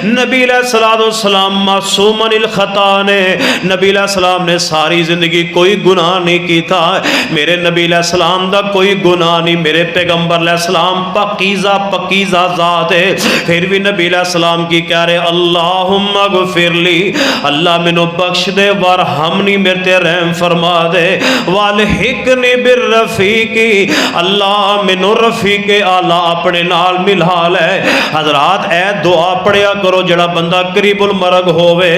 नबी अलैहिस्सलाम मासूमनिल खता ने, नबी अलैहिस्सलाम ने सारी जिंदगी कोई गुनाह नहीं कीता। मेरे नबी अलैहिस्सलाम दा कोई गुनाह नहीं, मेरे पैगंबर अलैहिस्सलाम पकीज़ा ज़ात है। फिर भी नबी अलैहिस्सलाम की कह रहे, अल्लाहुम्मा गफिरली, अल्लाह मैनू बख्श दे, वरहमनी मेरे ते रहम फरमा दे, वलहिकनी बिर्रफीकी, अल्लाह मैनू रफीके आला अपने नाल मिला लै। हजरात ए दुआ पढ़िया करो जेड़ा बंदा करीबुल मरग होवे,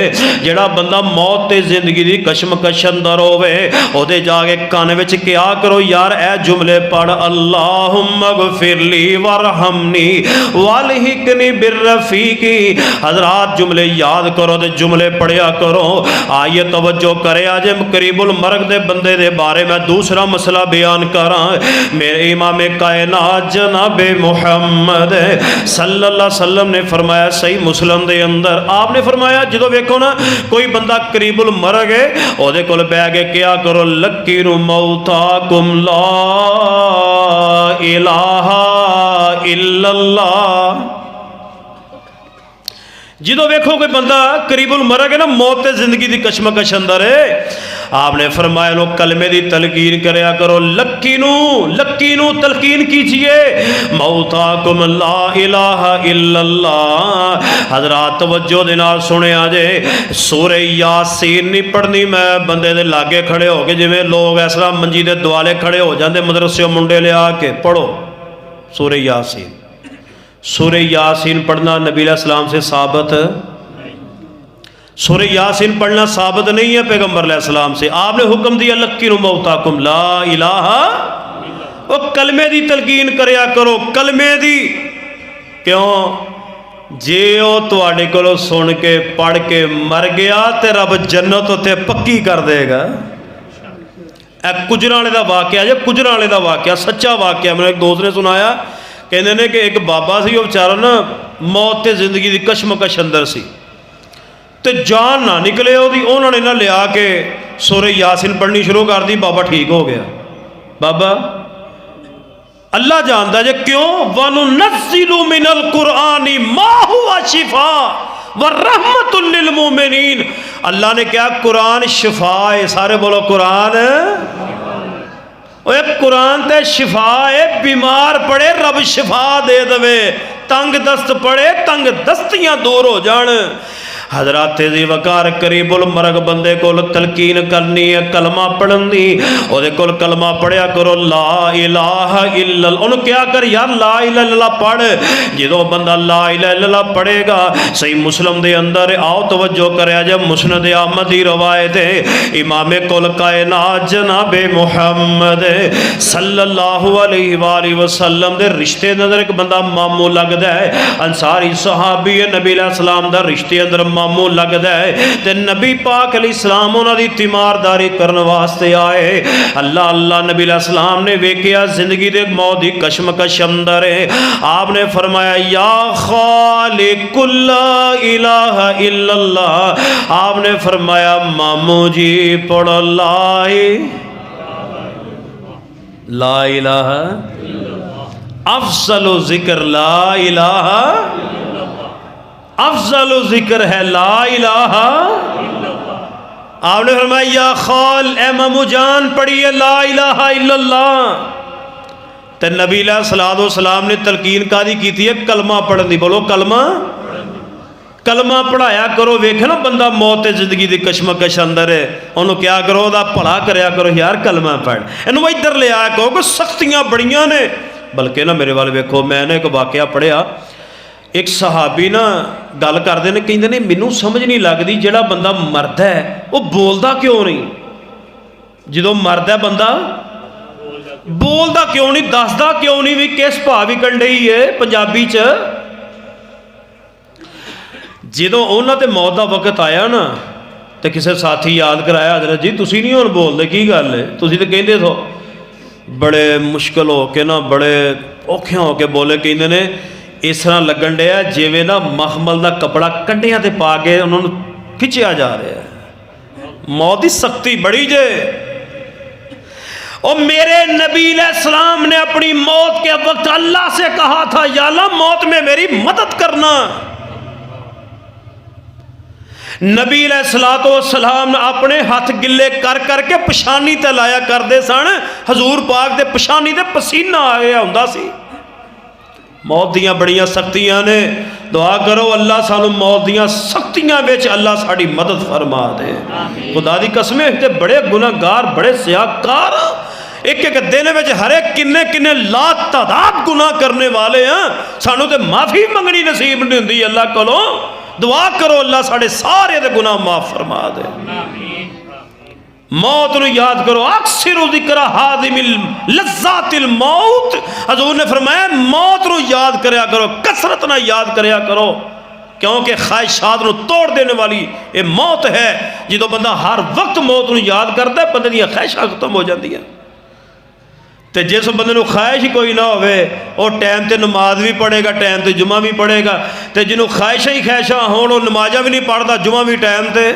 जेड़ा बंदा मौत ते जिंदगी दी कशमकश अंदर होवे, ओदे जाके कान विच क्या करो यार ए जुमले पढ़, अल्लाहुम्मा गफिरली वरहमनी वालहिकनी बिर्रफीकी। हजरात जुमले याद करो ते जुमले पढ़िया करो। आइए तवज्जो करे, आज करीबुल मरग दे बंदे दे बारे में दूसरा मसला बयान करा। मेरे इमाम कायनात जनाब मुहम्मद सल्लल्लाहु अलैहि वसल्लम ने फरमाया, सही मुस्लिम दे अंदर आपने फरमाया, जो वेखो ना कोई बंदा करीबुल मरग है, ओदे कोल बह के क्या करो, लकीरु मौताकुम ला इलाहा इल्लल्लाह। जो वेखो कोई बंदा करीबुल मरग है ना, मौत ते जिंदगी की कशमकश अंदर है, आपने फरमाया लो कलमे की तलकीन करया करो, लक्की नू तलकीन कीजिए, मौताकुम ला इलाहा इल्लल्लाह। हजरात तवज्जो दे नाल सुनिया जे, सूरे यासीन नहीं पढ़नी मैं बंदे दे लागे खड़े हो के, जिवें लोग इस तरह मंजी दे दुआले खड़े हो जाते मदरसे मुंडे लिया के, पढ़ो सूरे यासीन। सूरे यासीन पढ़ना नबी अलैहिस्सलाम से साबित, सूरे यासीन पढ़ना साबित नहीं है पैगंबर अलैहिस्सलाम से। आपने हुक्म दिया लक्कीनु मौताकुम ला इलाहा, वो कलमे दी तलकीन करया करो, कलमे दी। क्यों? जे वो तुहाडे कोलों सुन के पढ़ के मर गया तो रब जन्नत उत्ते पक्की कर देगा। ए गुजराले दा वाकया जे, गुजराले दा वाकया सच्चा वाकया, मैंने एक दोस्त ने सुनाया, कहते ने कि एक बाबा सी, वो बेचारा ना मौत ते जिंदगी की कशमकश अंदर सी, तो जान ना निकले ओदी, उन्होंने ना लिया के सूरे यासीन पढ़नी शुरू कर दी, बाबा ठीक हो गया। बाबा अल्लाह जानता जे क्यों, वनुनज़्ज़िलु मिनल कुरआनी मा हुवा शिफा व रहमतुल लिल मोमिनीन। अल्लाह ने क्या, कुरान शिफा है, सारे बोलो कुरान, कुरान ते शिफा है, बीमार पड़े रब शिफा दे दवे, तंग दस्त पड़े तंग दस्तियां दूर हो जान। हजरात तेजी वकार करीबुल मरग बंदे को तलकीन करनी है, कलमा पढ़न दी, ओदे कोल कलमा पढ़िया करो, ला इलाहा इल्लल्लाह। उन्होंने क्या कर यार, ला इलाहा इल्लल्लाह पढ़। जो बंदा ला इलाहा इल्लल्लाह पढ़ेगा, सही मुस्लिम दे अंदर आओ तवज्जो करे, जब मुस्नद अहमद की रवायत है, इमामे कुल कायनात जनाब मुहम्मद सल्लल्लाहु अलैहि वसल्लम दे रिश्ते अंदर एक बंदा मामू लगता है, अंसारी सहाबी है, नबी अलैहिस्सलाम दा रिश्ते अंदर मामू लगता है, ते नबी पाक अलैहिस्सलाम उन्होंने तीमारदारी करने वास्ते आए। अल्लाह अल्लाह नबी अलैहिस्सलाम ने वेख्या जिंदगी दे मौत की कशमकश अंदर है, आपने फरमाया या खालिकुल ला इलाहा इल्लल्लाह। आपने फरमाया मामू जी पढ़ो ला इलाहा अफजलु जिक्र, ला इलाहा अफजल जिक्र है ला इलाहा। आपने फरमाया या खाल ए मामू जान पढ़िए ला इलाहा इल्लल्लाह। तो नबी अलैहिस्सलातु वस्सलाम ने तलकीन कादी की है, कलमा पढ़न दी। बोलो कलमा, कलमा पढ़ाया करो। वेखे ना बंदा मौत ते जिंदगी की कशमकश अंदर है, उन्होंने क्या करो, वह भला करया करो, यार कलमा पढ़, इनू इधर ले आया कहो कि सख्तियां बड़ियां ने। बल्कि ना मेरे वाल वेखो, मैंने एक वाकया पढ़िया, एक सहाबी ना गल करते हैं, कहते हैं मैनू समझ नहीं लगती जिहड़ा बंदा मरदा है वो बोलता क्यों नहीं, जो मरदा बंदा बोलता क्यों नहीं, दसदा क्यों नहीं भी किस भाव विकण रही है पंजाबी च। जो उन्होंने मौत का वक्त आया ना, तो किसी साथी याद कराया, हजरत जी तुसी नहीं हुण बोलते, की गल है, तुसी तो कहते थो। बड़े मुश्किल हो के ना, बड़े औखे हो के बोले, कहते ने इस तरह लगन डया जिवें ना मखमल का कपड़ा कंडियां ते पा के उन्होंने खिंचिया जा रहा है। मौत की सख्ती बड़ी जे। और मेरे नबी अलैहिस्सलाम ने अपनी मौत के वक्त अल्लाह से कहा था, या अल्लाह मौत में मेरी मदद करना। नबी अलैहिस्सलातु वस्सलाम अपने हाथ गिले कर करके पछानी ते लाया करते सन, हजूर पाक दे पछानी ते पसीना आ गया हुंदा सी। मौत दियां बड़ियां सख्तियां ने, दुआ करो अल्लाह सानू मौत दियां सख्तियां विच अल्लाह साड़ी मदद फरमा दे। खुदा दी कसम ते बड़े गुनाहगार, बड़े सियाकार, एक एक दिन में हरे किन्ने किन्ने ला तादाद गुनाह करने वाले हैं, सानू तो माफ़ी मंगनी नसीब नहीं होंदी अल्लाह कोलों। दुआ करो अल्लाह साढ़े सारे दे गुनाह माफ़ फरमा दे। मौत नूं याद करो, अक्सर जिक्र हादिमिल लज़्ज़ातिल मौत। हज़ूर ने फरमाया मौत नूं याद करया करो, कसरत ना याद करया करो, क्योंकि ख्वाहिशात नूं तोड़ देने वाली ये मौत है। जो बंदा हर वक्त मौत नूं याद करता है, बंदे दी ख्वाहिशां खत्म हो जांदियां। तो जिस बंदे नूं ख्वाहिश ही कोई ना होवे, वो टाइम ते नमाज भी पढ़ेगा, टाइम ते जुमा भी पढ़ेगा। तो जिन्हों ख्वाहिशां ही ख्वाहिशां होण, वो नमाजा भी नहीं पढ़ता, जुमा भी टाइम ते।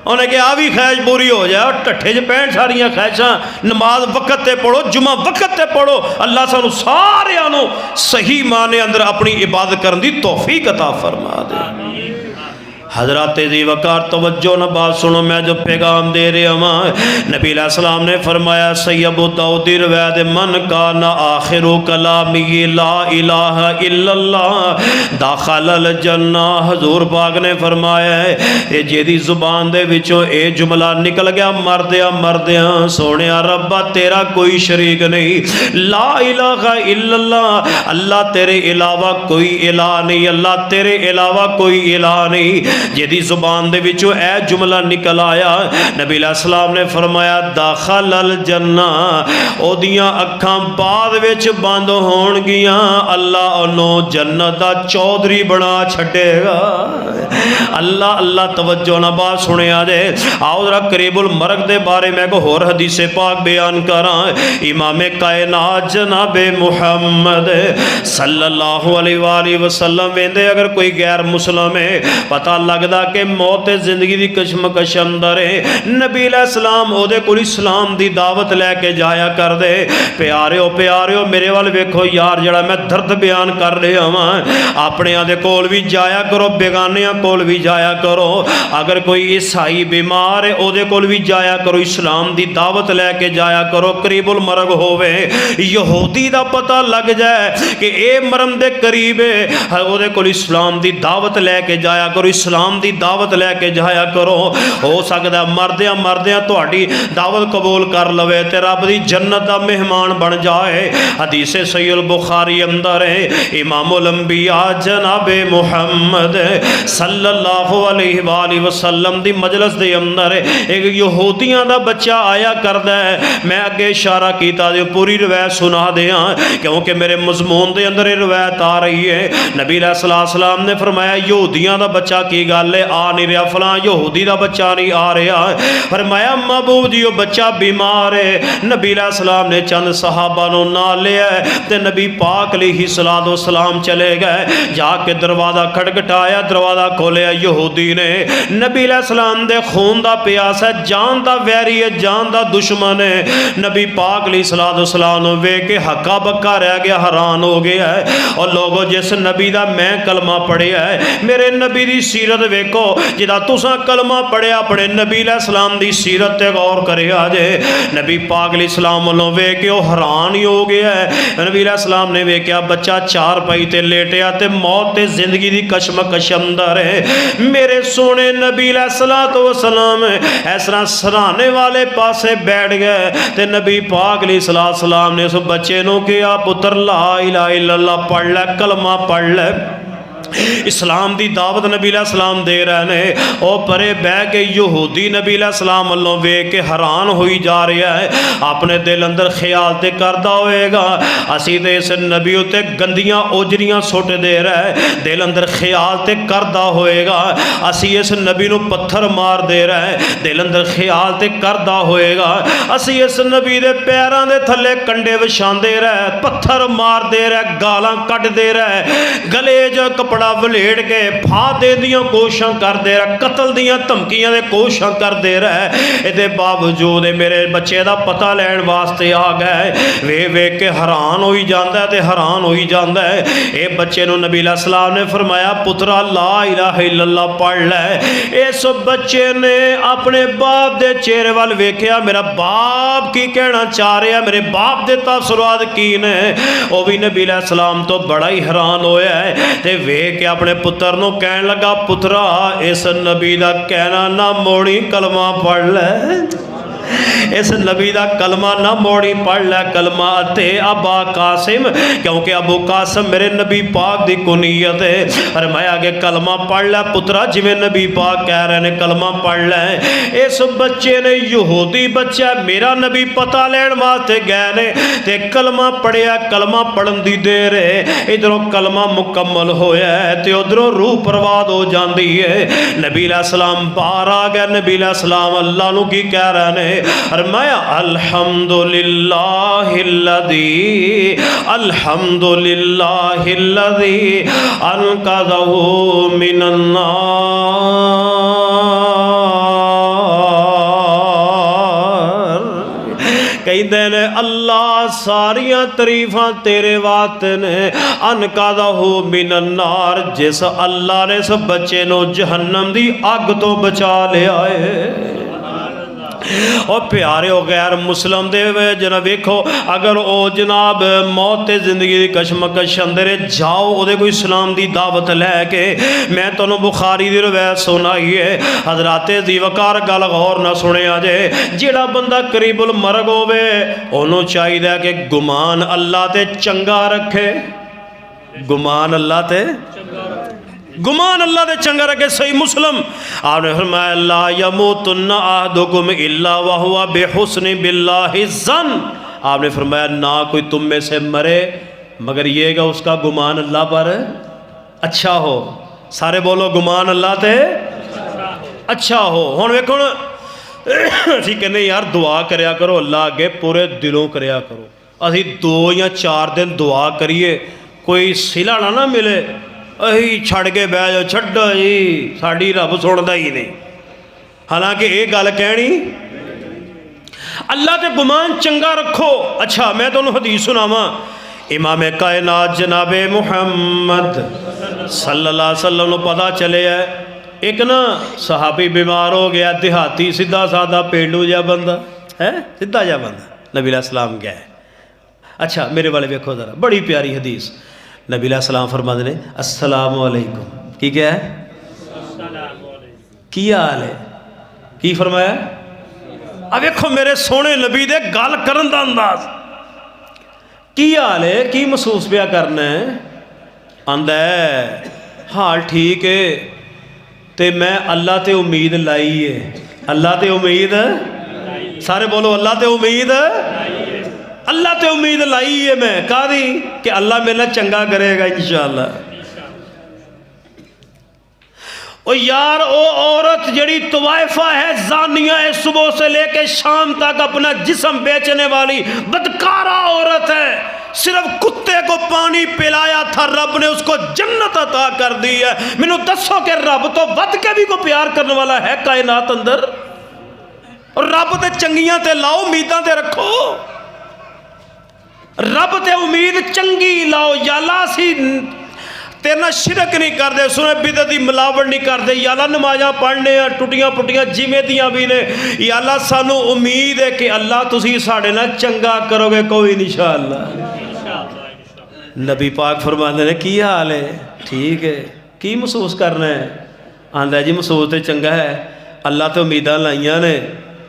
उन्हें कि आ भी ख्वाहिश पूरी हो जाए, और ढट्ठे च पैण सारियां ख्वाहिशां। नमाज वक्त ते पढ़ो, जुमा वक्त ते पढ़ो। अल्लाह सानू सारियां नूं सही माने अंदर अपनी इबादत करने की तौफीक अता फरमा दे। हजरत जी वकार तवज्जो न बात सुनो, मैं जो पैगाम दे रहा हूँ। नबी अलैहिस्सलाम ने फरमाया सही अबू दाऊदी रवायत, मन का न आखिरु कलामी ला इलाहा इल्लल्लाह दाखलल जन्ना। हजूर पाक ने फरमाया है जेदी जुबान दे विचों ये जुमला निकल गया, मरदिया मरदिया सोनिया रब्बा तेरा कोई शरीक नहीं, ला इलाहा इल्लल्लाह अल्लाह तेरे अलावा कोई इलाह नहीं, अल्लाह तेरे अलावा कोई इलाह नहीं। जिहदी जुबान दे विचों ए जुमला निकल आया, नबी अलैहिस्सलाम ने फरमाया दाखलल जन्ना, ओदियां अखां बाद विच बंद होणगियां, अल्लाह उन्हों जन्नत दा चौधरी बना छड्डेगा। अल्लाह अल्लाह तवज्जो ना बात सुनिया जे। आओ जरा करीबुल मरग दे बारे में को होर हदीसे पाक बयान करा। इमामे कायनात जनाबे मुहम्मद सल्लल्लाहु अलैहि वसल्लम वेंदे, अगर कोई गैर मुसलम है पता लगदा कि मौत जिंदगी दी कशमकश अंदर है, नबी अलैहिस्सलाम ओदे कोल इस्लाम दी दावत लैके जाया कर दे। प्यारिओ प्यारिओ मेरे वाल वेखो यार, जड़ा मैं दर्द बयान कर रहा वां, अपने दे कोल भी जाया करो, बेगानियां कोल भी जाया करो। अगर कोई ईसाई बीमार है ओदे कोल भी जाया करो, इस्लाम दी दावत लैके जाया करो। करीबुल मरग होवे, यहूदी दा पता लग जाए कि ए मरम दे करीब है, ओदे कोल इस्लाम दी दावत लैके जाया करो, इस्लाम दी दावत लैके जाया करो। हो सकदा मरदियां मरदियां तुहाडी दावत कबूल कर लवे ते रब दी जन्नत दा मेहमान बन जाए। हदीसे सहीह बुखारी अंदर है, इमामुल अंबिया जनाबे मुहम्मद सल्लल्लाहु अलैहि वसल्लम दी मजलिस दे अंदर एक यहूदियां दा बच्चा आया करदा है। मैं अगे इशारा कीता जो पूरी रवायत सुना दियां, क्योंकि मेरे मजमून दे अंदर ये रवायत आ रही है। नबी अलैहिस्सलाम ने फरमाया यहूदियां दा बच्चा की गल है, आ नहीं रहा, फलां यहूदी दा बच्चा नहीं आ रहा। फरमाया महबूब जी बच्चा बीमार है। नबी अलैहिस्सलाम ने चंद सहाबा नूं नाल लिया ते नबी पाक अलैहिस्सलातु वस्सलाम चले गए। जाके दरवाजा खटखटाया, दरवाजा खोलिया, यहूदी ने नबी अलैहिस्सलाम दे खून दा प्यास है, जान दा वैरी है, जान दा दुश्मन है। नबी पाक अलैहिस्सलातु वस्सलाम नूं वेख के हक्का बक्का रह गया, हैरान हो गया है। और लोगों जिस नबी दा मैं कलमा पढ़िया है, मेरे नबी दी सीरत वेखो, जिदा तुसां कलमा पढ़िया अपने नबी अलैहिस्सलाम दी सीरत ते गौर करिया जे। नबी पाक अलैहिस्सलाम वालों वेख के हैरान ही हो गया है। नबी अलैहिस्सलाम ने वेख्या बच्चा चार पाई ते लेटिया ते मौत ते जिंदगी दी कशमकश अंदर है। मेरे सोने नबी अलैहिस्सलातु वस्सलाम इस तरह सराहने वाले पासे बैठ गए ते नबी पाक अलैहिस्सलाम ने उस बच्चे नूं कहा पुत्र ला इलाहा इल्लल्लाह पढ़ लै, कलमा पढ़ लै। इस्लाम दी दावत नबी अलैहिस्सलाम दे रहे ने। ओ परे बह के यहूदी नबी अलैहिस्सलाम वालों वेख के हैरान होई जा रहा है। अपने दिल अंदर ख्याल ते करदा होएगा असी ते इस नबी उत्ते गंदियां ओजरियां सुट दे रहे, दिल अंदर ख्याल ते करदा होएगा असी इस नबी नूं पत्थर मार दे रहे, दिल अंदर ख्याल ते करदा होएगा असी इस नबी दे पैरां दे थल्ले कंडे विछांदे रहे, पत्थर मार दे रहे, गालां कट दे रहे, गले च कपड़ा वलेड़ के फा देने दियां कोशिशां करते रहे, कतल दियां धमकियां दे कोशिशां करते रहे। इहदे बावजूद मेरे बच्चे का पता लैण वास्ते आ गए। वे वेख के हैरान होई जांदा है ते हैरान होई जांदा है। ये बच्चे नूं नबी अलैहिस्सलाम ने फरमाया पुत्रा ला इलाहा इल्लल्लाह पढ़ लै। इस बच्चे ने अपने बाप दे चेहरे वाल वेख्या, मेरा बाप की कहना चाह रहा, मेरे बाप दे तासुरात की ने। वह भी नबी अलैहिस्सलाम तो बड़ा ही हैरान होया है ते वेख के अपने पुत्र नूं कहन लगा पुत्रा इस नबी दा कहना ना मोड़ी, कलमा पढ़ लै। इस नबी का कलमा ना मोड़ी, पढ़ लै कलमा अते अबा कासिम, क्योंकि अबू कासिम मेरे नबी पाक की कुनीयत है। और मैं आगे कलमा पढ़ लै पुत्रा, जिमें नबी पाक कह रहे हैं कलमा पढ़ लै। इस बच्चे ने यहूदी बच्चा मेरा नबी पता लैन वास्ते गए ने ते कलमा पढ़िया, कलमा पढ़न दी देर है, इधरों कलमा मुकम्मल होया है ते उधरों रूह परवाद हो जाती है। नबी अलैहिस्सलाम बाहर आ गया। नबी अलैहिस्सलाम अल्लाह नू की कह रहे हैं, और मैं अल्हम्दुलिल्लाहिल्लज़ी अल्हम्दुलिल्लाहिल्लज़ी अनक़ज़हु मिनन नार। कहते ने अल्लाह सारिया तरीफा तेरे वास्ते ने, अनक़ज़हु मिनन नार, जिस अल्लाह ने इस बच्चे नू जहन्नम दी अग तो बचा लिया है। और प्यारे हो गैर मुसलम दे जना वेखो, अगर ओ जनाब मौत ते जिंदगी की कशमकश अंदर जाओ, उहदे कोई इस्लाम की दावत लैके, मैं तुहानू बुखारी दी रवायत सुनाई है, हजराते दी वकार गल गौर ना सुनिया जे, जेड़ा बंदा करीबुल मरग होवे ओनू चाहिए कि गुमान अल्लाह ते चंगा रखे, गुमान अल्लाह ते गुमान अल्लाह दे चंगा रखे। सही मुस्लिम आपने फरमाया ला यमूतुन्ना अहदुकुम इल्ला वहुवा बिहुस्नि बिल्लाहि ज़न। आपने फरमाया ना कोई तुम में से मरे मगर ये कि उसका गुमान अल्लाह पर अच्छा हो। सारे बोलो गुमान अल्लाह ते अच्छा हो। हुण वेखो असीं कहने यार दुआ करया करो अल्लाह अगे पूरे दिलों करया करो। असीं 2 या 4 दिन दुआ करिए कोई सिला ना मिले, अही छड़ के बह जाओ, छड्डो जी साड़ी रब सुनता ही नहीं। हालांकि ये गल कहनी अल्लाह के गुमान चंगा रखो। अच्छा मैं तुहानू हदीस सुनावा, इमाम कायनात जनाबे मुहम्मद सल्लल्लाहु अलैहि वसल्लम को पता चले है एक ना सहाबी बीमार हो गया, देहाती सीधा साधा पेंडू जहा बंदा है, सीधा जहा बंदा, नबी अलैहि सलाम गया। अच्छा मेरे वाले वेखो जरा, बड़ी प्यारी हदीस। नबी अलैहि सलाम फरमाते ने अस्सलामु अलैकुम, की क्या है, की हाल है, की फरमाया। अब देखो मेरे सोने नबी दे गल करन दा अंदाज, की हाल है, की महसूस पिया करना है। आंदा है हाल ठीक है ते मैं अल्लाह ते उम्मीद लाई है, अल्लाह ते उम्मीद, सारे बोलो अल्लाह ते उम्मीद, अल्लाह ते उम्मीद लाई है मैं कादी कि अल्लाह मेरा चंगा करेगा इंशाअल्लाह। ओ यार ओ औरत जड़ी तवाइफा है, जानिया है, सुबह से लेके शाम तक अपना जिस्म बेचने वाली बदकारा औरत है, सिर्फ कुत्ते को पानी पिलाया था रब ने उसको जन्नत अता कर दी है। मैनू दसो कि रब तो वध के भी को प्यार करने वाला है कायनात अंदर। और रब ते चंगियां ते लाओ, उम्मीदां ते रखो, रब ते उम्मीद चंगी लाओ। या अल्लाह असी तेरे नाल शिरक नहीं करते, सुने बिदअत दी मिलावट नहीं करते, या अल्लाह नमाज़ां पढ़ने टुटियां पुटियां जिवें दियां भी ने, या अल्लाह सानू उम्मीद है कि अल्लाह तुसी साडे नाल चंगा करोगे कोई इंशाअल्लाह। नबी पाक फरमाते ने की हाल है, ठीक है, की महसूस करना है। आंदा जी महसूस तो चंगा है, अल्लाह तो उम्मीदां लाइयां ने।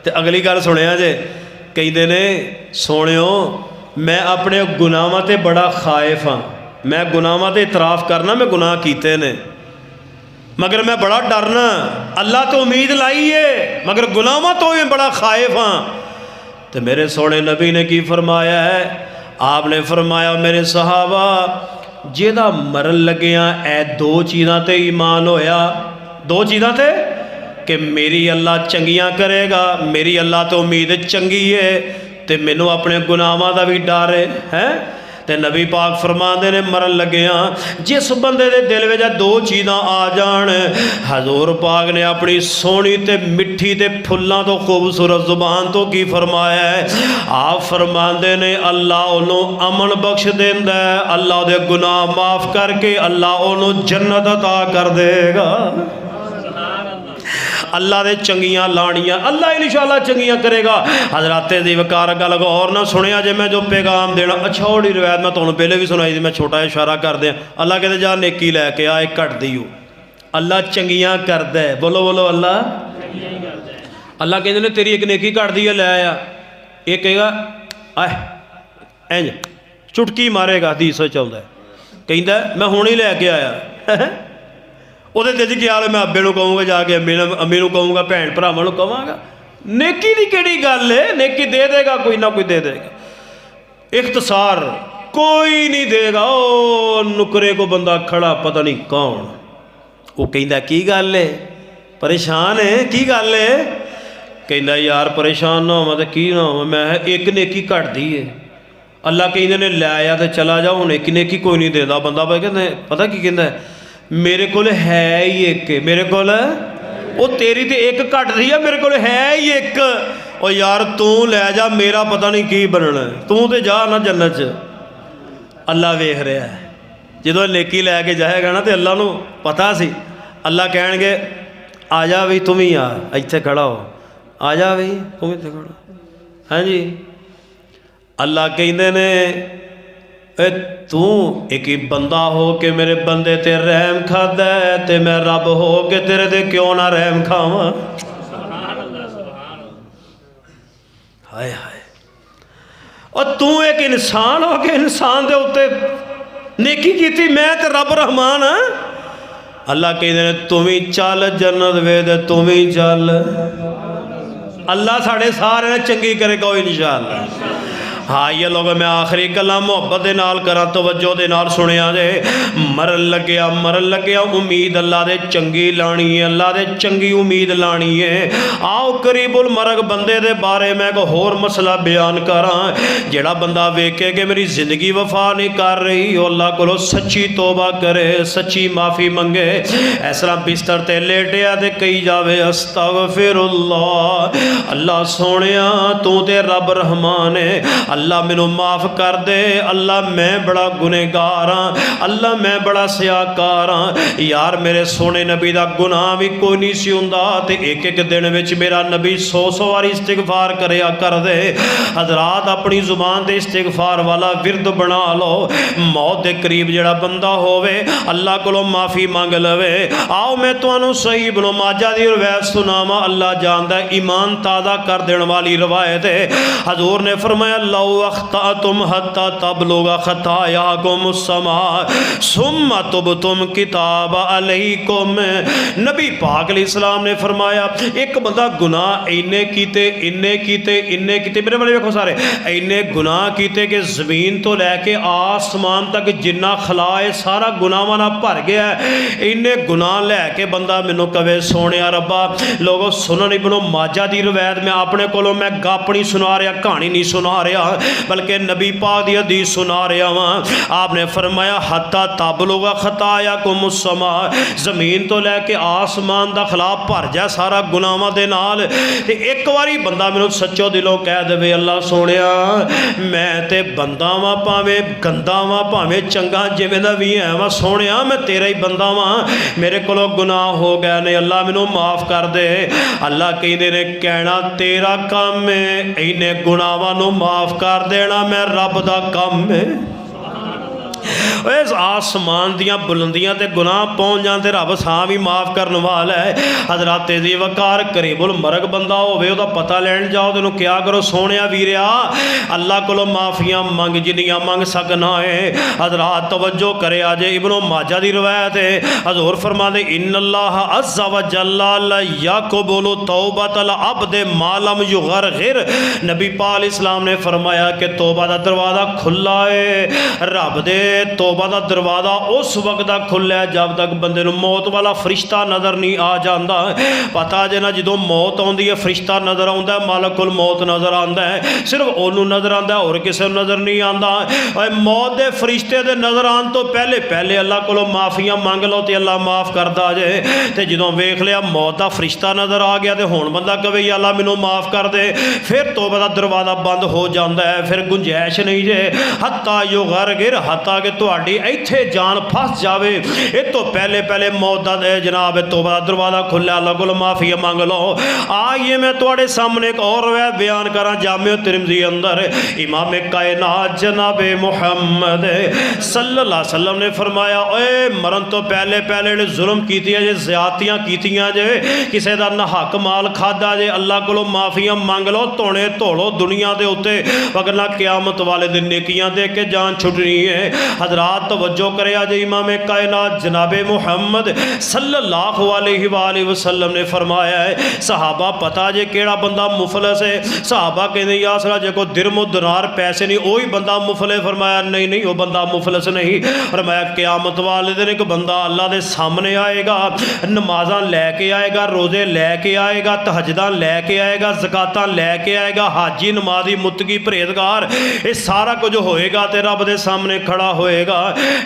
ते अगली गल सुनिया जे, कहते ने सोनियो मैं अपने गुनाहां ते बड़ा खाइफ हाँ, मैं गुनाहां ते इतराफ़ करना मैं गुनाह कीते ने मगर मैं बड़ा डरना, अल्लाह तो उम्मीद लाई है मगर गुनाहां तो भी बड़ा खाइफ हाँ। तो मेरे सोने नबी ने की फरमाया है, आपने फरमाया मेरे सहाबा जेदा मरन लग्या ए 2 चीज़ां ते ईमान होया, 2 चीज़ां ते कि मेरी अल्लाह चंगियां करेगा, मेरी अल्लाह तो उम्मीद चंगी है ते मैनू अपने गुनाहां दा भी डर है। ते नबी पाक फरमाते ने मरन लग्या जिस बंदे दे दिल में 2 चीज़ां आ जान, हजूर पाक ने अपनी सोहनी ते मिठी ते फुल्लां तो खूबसूरत जुबान तो की फरमाया है। आप फरमाते ने अल्लाह उन्होंने अमन बख्श देंदा है, अल्लाह दे गुनाह माफ़ करके अल्लाह उन्होंने जन्नत अता कर देगा। अल्लाह दे चंगियां लानियां, अल्लाह इंशाअल्लाह चंगियां करेगा। हजराते दी वकार गल गौर ना सुनिया जे मैं जो पैगाम देना। अच्छा ओड़ी रवायत मैं तुहानू पहले भी सुनाई थी, मैं छोटा इशारा कर दिया। अल्लाह कहते जा नेकी लैके आ, घटदी हो, अल्लाह चंगियां करदा है। बोलो बोलो अल्लाह अल्लाह कहते ने तेरी एक नेकी घट दी है, लै आ। ये कहेगा आह इंज चुटकी मारेगा, हदीस चलता है, कहता मैं हुणे ही लैके आया। ਉਹਦੇ दिल च ख्याल मैं अब्बे ਨੂੰ कहूँगा, जाके अम्मी ਨੂੰ कहूँगा, भैन भरावां ਨੂੰ कहांगा। नेकी की किहड़ी गल है, नेकी दे देगा कोई ना कोई दे देगा। इख्तसार कोई नहीं देगा। ओ नुकरे को बंदा खड़ा पता नहीं कौन, वो कहता की गल है, परेशान है, की गल है? कहता यार परेशान ना होवां तो की ना होवां, मैं एक नेकी घटदी है। अल्लाह कहते ने लै आया तो चला जा, हुण एक नेकी कोई नहीं देता। बंदा कहते पता की कहता मेरे को है ही एक, मेरे को वो तेरी तो एक घटदी है, मेरे को है ही एक। और यार तू लै जा, मेरा पता नहीं की बनना, तू तो जा ना जन्नत च। अल्लाह वेख रहा है, जो नेकी लैके जाएगा ना तो अल्लाह नूं पता सी, अल्लाह कह आ जा बई तुम ही आ, इत्थे खड़ा हो, आ जा बई तुम इत्थे खड़ा। हाँ जी, अल्लाह कहते ने तू एक ही बंदा हो के मेरे बंदे ते रहम खादा है, ते मैं रब हो के तेरे ते क्यों ना रहम खावां। हाय हाय, और तू एक इंसान हो के इंसान दे उत्ते नेकी कीती, मैं ते रब रहमान हाँ। अल्लाह कहते तुम ही चल जन्नत वेद, तुम ही चल। अल्लाह साढ़े सारे चंगी करेगा इंशाअल्लाह। हाँ ये लोग मैं आखिरी गल्लां मुहब्बत दे नाल करा, तवज्जो दे नाल सुनिया जे। मरन लग्या उम्मीद अल्लाह दे चंगी लानी है, अल्लाह दे चंगी उम्मीद लानी है। आओ करीबुल मरग बंदे दे बारे मैं एक होर मसला बयान करा। जेड़ा बंदा वेखे कि मेरी जिंदगी वफा नहीं कर रही, अल्लाह कोलों सच्ची तौबा करे, सच्ची माफ़ी मंगे। इस तरह बिस्तर ते लेटिया ते कही जावे अस्तगफिरुल्लाह, अल्लाह सोनिया तू ते रब रहमान है, अल्लाह मैनू माफ़ कर दे, अल्लाह मैं बड़ा गुनहगार हाँ, अल्लाह मैं बड़ा सियाकार हाँ। यार मेरे सोने नबी का गुनाह भी कोई नहीं सी हुंदा, ते एक एक दिन विच मेरा नबी 100 बारी इस्तिगफार करया कर दे। हजरात अपनी जुबान से इस्तिगफार वाला विरद बना लो। मौत के करीब जड़ा बंदा होवे अल्लाह कोलों माफ़ी मंग लवे। आओ मैं तुहानू सही इब्न माजा दी रवायत सुनावा, अल्लाह जानदा ईमान ताज़ा कर देने वाली रवायत है। हजूर ने फरमाया लौ अख्तातुम हत्ता तबलुगा खतायाकुम समा सुम्मा तुबतुम किताब अलैकुम। नबी पाक अलैहिस्सलाम ने फरमाया एक बंदा गुनाह इन्ने कीते मेरे वाले वेखो सारे इन्ने गुनाह कीते कि जमीन तो लैके आसमान तक जिन्ना खला है सारा गुनाहां नाल भर गया। इन्ने गुनाह लैके बंदा मैनू कवे सोने रब्बा। लोगों सुनन इब्न माजा दी रवायत मैं अपने कोलों मैं गप नहीं सुना रहा, कहानी नहीं सुना रहा, बल्कि नबी पाक दी हदीस सुना रहा वहाँ। आपने फरमाया हत्ता तबलुगा खतायाकुम समा, जमीन तो लैके आसमान दा खला भर जाए सारा गुनाहां दे नाल। ते एक बारी बंदा मैनू सच्चो दिलों कह देवे अल्लाह सोनिया मैं ते बंदा वां, भावें गंदा वां भावें चंगा जिवें दा भी है वां, सोनिया मैं तेरा ही बंदा वां, मेरे कोलों गुनाह हो गए ने, अल्लाह मैनू माफ़ कर दे। अल्लाह कहते ने कहना तेरा काम है इन्हें गुनाहां नू माफ़ कर देना, मैं रब दा काम है। इस आसमान दियाँ बुलंदियाँ ते गुनाह पहुँच जाते रब सां भी माफ़ करने वाला है। हजरात दी वकार करीबुल मरग बंदा होवे उहदा पता लैन जाओ तेनों क्या करो सोनिया वीरिया अल्लाह कोलों माफ़ियाँ मंग जिन्नियां मंग सकना है। हजरात तवज्जो करे अजे इब्न माजा दी रवायत है। हजूर फरमाते इन्नल्लाह अज़्ज़ा व जल्ला ला यक़बुलु तौबतल अब्द मा लम युग़रग़िर। नबी पाक अलैहिस्सलाम ने फरमाया कि तौबा दा दरवाज़ा खुला है। रब दे तौबा दा दरवाज़ा उस वक्त दा खुला है जब तक बंदे नूं मौत वाला फरिश्ता नज़र नहीं आ जाता। पता जे ना जो मौत आउंदी है फरिश्ता नज़र आउंदा है, मालकुल मौत नज़र आंदा है, सिर्फ ओनू नज़र आंदा है और किसी नज़र नहीं आंदा। मौत के फरिश्ते दे नज़र आने तो पहले पहले अल्लाह कोलों माफ़ियाँ मंग लो तो अल्लाह माफ़ करदा जे। ते जदों वेख लिया मौत का फरिश्ता नज़र आ गया तो हुण बंदा कहे अल्लाह मैनू माफ़ कर दे, फिर तौबा दा दरवाज़ा बंद हो जाता है, फिर गुंजाइश नहीं जे। हत्ता युग़रग़िर हत्ता कि तुहाडी इत्थे जान फस जावे, इस तो पहले पहले मौत दा जनाब तौबा दा दरवाज़ा खुल्ला, अल्लाह कोल माफ़ी मंग लो। आइए मैं तुहाडे सामने एक और रवायत बयान करा। जामे तिरमिज़ी अंदर इमाम कायनात जनाब मुहम्मद सल्लल्लाहु अलैहि वसल्लम ने फरमाया, ओए मरन तो पहले पहले जुल्म कीतियां जे, ज़्यादतियां कीतियां जे, किसी का ना हक माल खादा जे, अल्लाह कोलों माफ़ियां मंग लो, धोने धोलो दुनिया के उत्ते, वरना क़यामत वाले दिन नेकियां दे के जान छुटनी है। हज़रात तवज्जो करे जे, इमाम कायनात जनाब मुहम्मद सल्लल्लाहु अलैहि वसल्लम ने फरमाया है, सहाबा पता जे केड़ा बंदा मुफलस है? सहाबा कहते या सला जे को दिरमो दिनार पैसे नहीं वही बंदा मुफलिस। फरमाया नहीं नहीं, वो बंदा मुफलिस नहीं। फरमाया क़यामत वाले दिन एक बंदा अल्लाह के सामने आएगा, नमाज़ां लैके आएगा, रोज़े लैके आएगा, तहज्जुदां लैके आएगा, ज़कातां लैके आएगा, हाजी नमाजी मुत्तकी परहेज़गार, ये सारा कुछ होएगा तो रब के सामने खड़ा होएगा।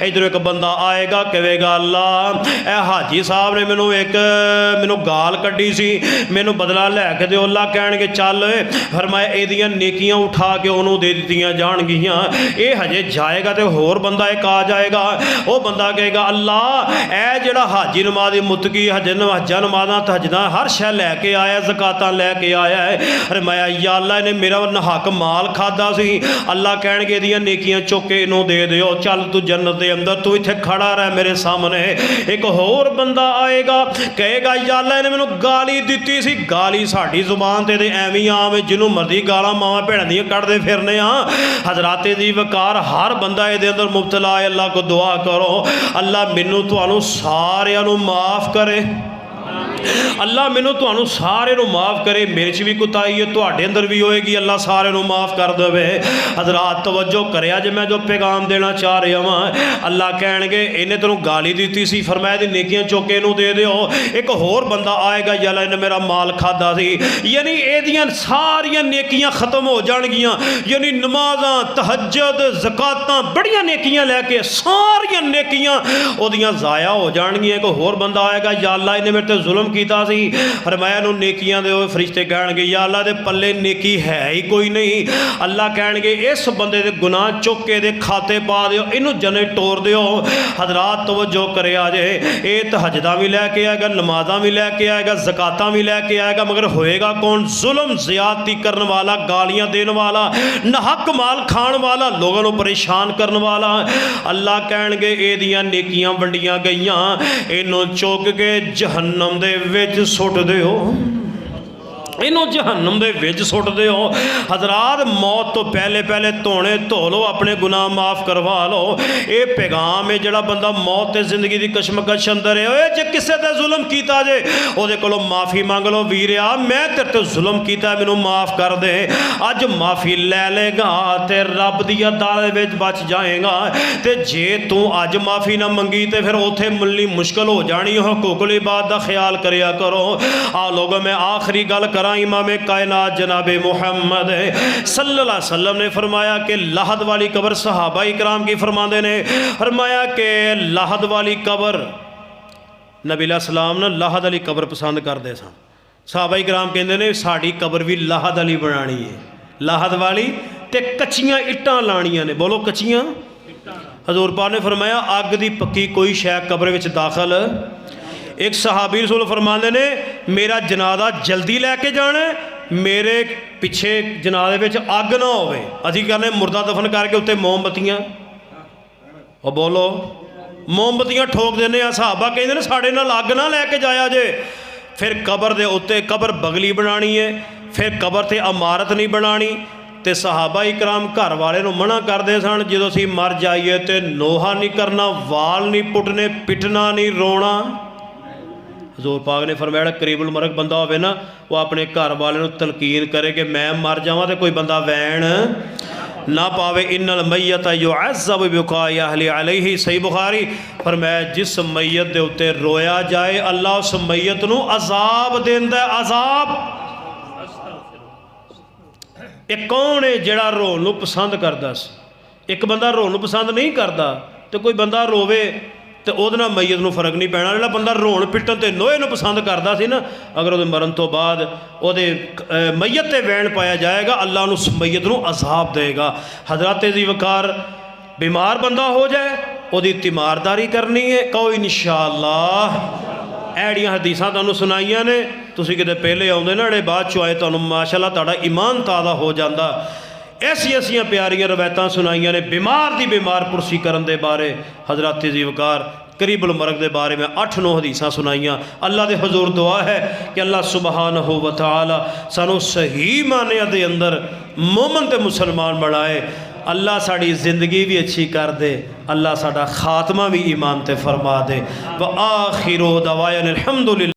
इधर एक बंदा आएगा, कहेगा अल्लाह ए हाजी साहब ने मैनू गाल कड्डी सी, मैनू बदला लैके दो। अल्लाह कहणगे चल, फरमाया एदियां नेकियां उठा के उन्होंने दे दित्तियां जाणगियां, ये हजे जाएगा तो होर बंदा एक आ जाएगा। वो बंदा कहेगा अल्लाह ए जिहड़ा हाजी नमाजी मुत्तकी हज्जां नमाज़ां तहज्जुदां हर शै लैके आया, ज़कातां लैके आया है, फरमाया या अल्लाह इन्हें मेरा हक माल खादा सी। अल्लाह कहणगे एदियां नेकियां चुक के इनू दे दिओ, चल तू जन्नत दे अंदर, तू इत्थे खड़ा रह मेरे सामने। एक होर बंदा आएगा, कहेगा या अल्लाह इन्हें मैनू गाली दित्ती सी। गाली साडी जुबान ते एवं आम है, जिन्हों मर्जी गालां मावां भैणां दियां कढ़दे फिरने आ। हज़राते दी वकार हर बंदा ये अंदर मुबतला है। अल्लाह को दुआ करो, अल्लाह मैनू तुहानू सारियां नू माफ़ करे, अल्लाह मैनू तुहानू सारे नू माफ़ करे। मेरे च भी कुताही है, तुहाडे अंदर भी होएगी, अल्लाह सारे नू माफ़ कर देवे। हज़रात तवज्जो करे जे, मैं जो पैगाम देना चाह रहा वां, अल्लाह कहणगे इन्हें तेनू गाली दी सी, फरमाया दी नेकियां चुक इनू दे दिओ। एक होर बंदा आएगा, यल्ला इन्हें मेरा माल खादा सी, यानी एदियां सारियां नेकियां खत्म हो जाणगियां, यानी नमाज़ां तहज्जुद ज़कातां बड़ियां नेकियां लैके सारियां नेकियां ओदियां ज़ाया हो जाणगियां। एक होर बंदा आएगा, या अल्लाह इन्हें मेरे ते जुल्म कीता सी, फरमाया नू नेकियां दे। फरिश्ते कहणगे या अल्लाह दे पल्ले नेकी है ही कोई नहीं। अल्लाह कहणगे इस बंदे दे गुनाह चुक के दे खाते पा दिओ, इनू जन्नत टोर दिओ। हज़रात तवज्जो करे जे, ये तहज्जुदां भी लैके आएगा, नमाज़ां भी लैके आएगा, ज़कातां भी लैके आएगा, मगर होएगा कौन? जुल्म ज़्यादती करने वाला, गालियां देने वाला, नाहक माल खाण वाला, लोगों को परेशान करने वाला। अल्लाह कहणगे एदियां नेकियां वंडियां गईयां, इनू चुक के जहन्नम दे विच सुट दिओ, इनू जहन्नम दे विच सुट दिओ। हज़रात मौत तो पहले पहले धोने धो लो, अपने गुनाह माफ़ करवा लो। ये पैगाम है जिहड़ा बंदा मौत ते जिंदगी की कशमकश अंदर है, जे किसी ते जुल्म कीता जे उहदे कोलों माफ़ी मंग लो, वीरिया मैं तेरे ते जुल्म कीता, मैनू माफ़ कर दे। अज माफ़ी लै लेगा ते रब दी अदालत विच बच जाएगा, ते जे तू अज माफ़ी ना मंगी तो फिर उत्थे मिलनी मुश्किल हो जानी। हुकूकुल इबाद दा ख्याल करिया करो। आ लोगों मैं आखिरी गल करा, इमाम कायनात जनाब मुहम्मद सल्लल्लाहु अलैहि वसल्लम ने फरमाया कि लाहद वाली कब्र, सहाबा इकराम की फरमाते ने फरमाया कि लाहद वाली कब्र, नबी अलैहिस्सलाम ने लाहद वाली कब्र पसंद करते सन। सहाबा इकराम कहते हैं साड़ी कब्र भी लाहद वाली बनानी है, लाहद वाली ते कच्चियां इट्टां लानियां ने। बोलो कच्चियां। हजूर पाक ने फरमाया अग दी पक्की कोई शै कब्र विच दाखल। एक सहाबी रसूल फरमाते ने मेरा जनाजा जल्दी लैके जाना, मेरे पिछे जनाजे विच अग ना होवे। असीं कहने मुर्दा दफन करके उत्ते मोमबत्तियां, और बोलो मोमबत्तियां ठोक देने। सहाबा कहते हैं साढ़े नाल अग ना लैके जाया जे। फिर कबर दे उत्ते कबर बगली बनानी है, फिर कबर ते इमारत नहीं बनानी। तो सहाबा इकराम घर वाले नूं मना करते सन, जो असीं मर जाइए तो नोहा नहीं करना, वाल नहीं पुटने, पिटना नहीं, रोना। हजूर पाक ने फरमाया करीबुल मरग बंदा होवे ना, वो अपने घर वाले नूं तलकीन करे कि मैं मर जावां तो कोई बंदा वैन ना पावे। इन्नल मैयत युअज़्ज़ब बिबुकाइ अहली अलैहि, सही बुखारी। फरमाया जिस मैयत दे उत्ते रोया जाए अल्लाह उस मैयत नूं अजाब देंदा। अजाब एक कौन है जिहड़ा रोण नूं पसंद करदा सी? एक बंदा रोण नूं पसंद नहीं करता, तो कोई बंदा रोवे तो वो मैयत नूं फर्क नहीं पैना। जिहड़ा बंदा रोण पिटन ते नोहे नूं पसंद करता सी ना, अगर वो मरण तो बाद वो मैयत ते वैन पाया जाएगा, अल्लाह उस मैयत नूं अजाब देगा। हज़रात दी वकार बीमार बंदा हो जाए ਉਹਦੀ तीमारदारी करनी है, कहो इंशाअल्लाह। ऐड़ियां हदीसां तुहानूं सुनाइयां ने, तुसीं किते पहले आउंदे ना ਜਿਹੜੇ ਬਾਅਦ चों आए, तुहानूं माशाअल्लाह तुहाडा ईमान ताज़ा हो जाता। ऐसियां प्यारियां रवायतां सुनाइयां ने बीमार दी बीमार पुरसी करन दे बारे। हज़रत ज़ीवकार करीबुल मरग के बारे में 8-9 हदीसां सुनाइयां। अल्लाह के हजूर दुआ है कि अल्लाह सुबहानहू व तआला सानू सही मानिया दे अंदर मोमन ते मुसलमान बनाए। अल्लाह साड़ी ज़िंदगी भी अच्छी कर दे, अल्लाह साड़ा खात्मा भी ईमान ते फरमा दे। व आखिरु दवाअन अल्हम्दुलिल्लाह।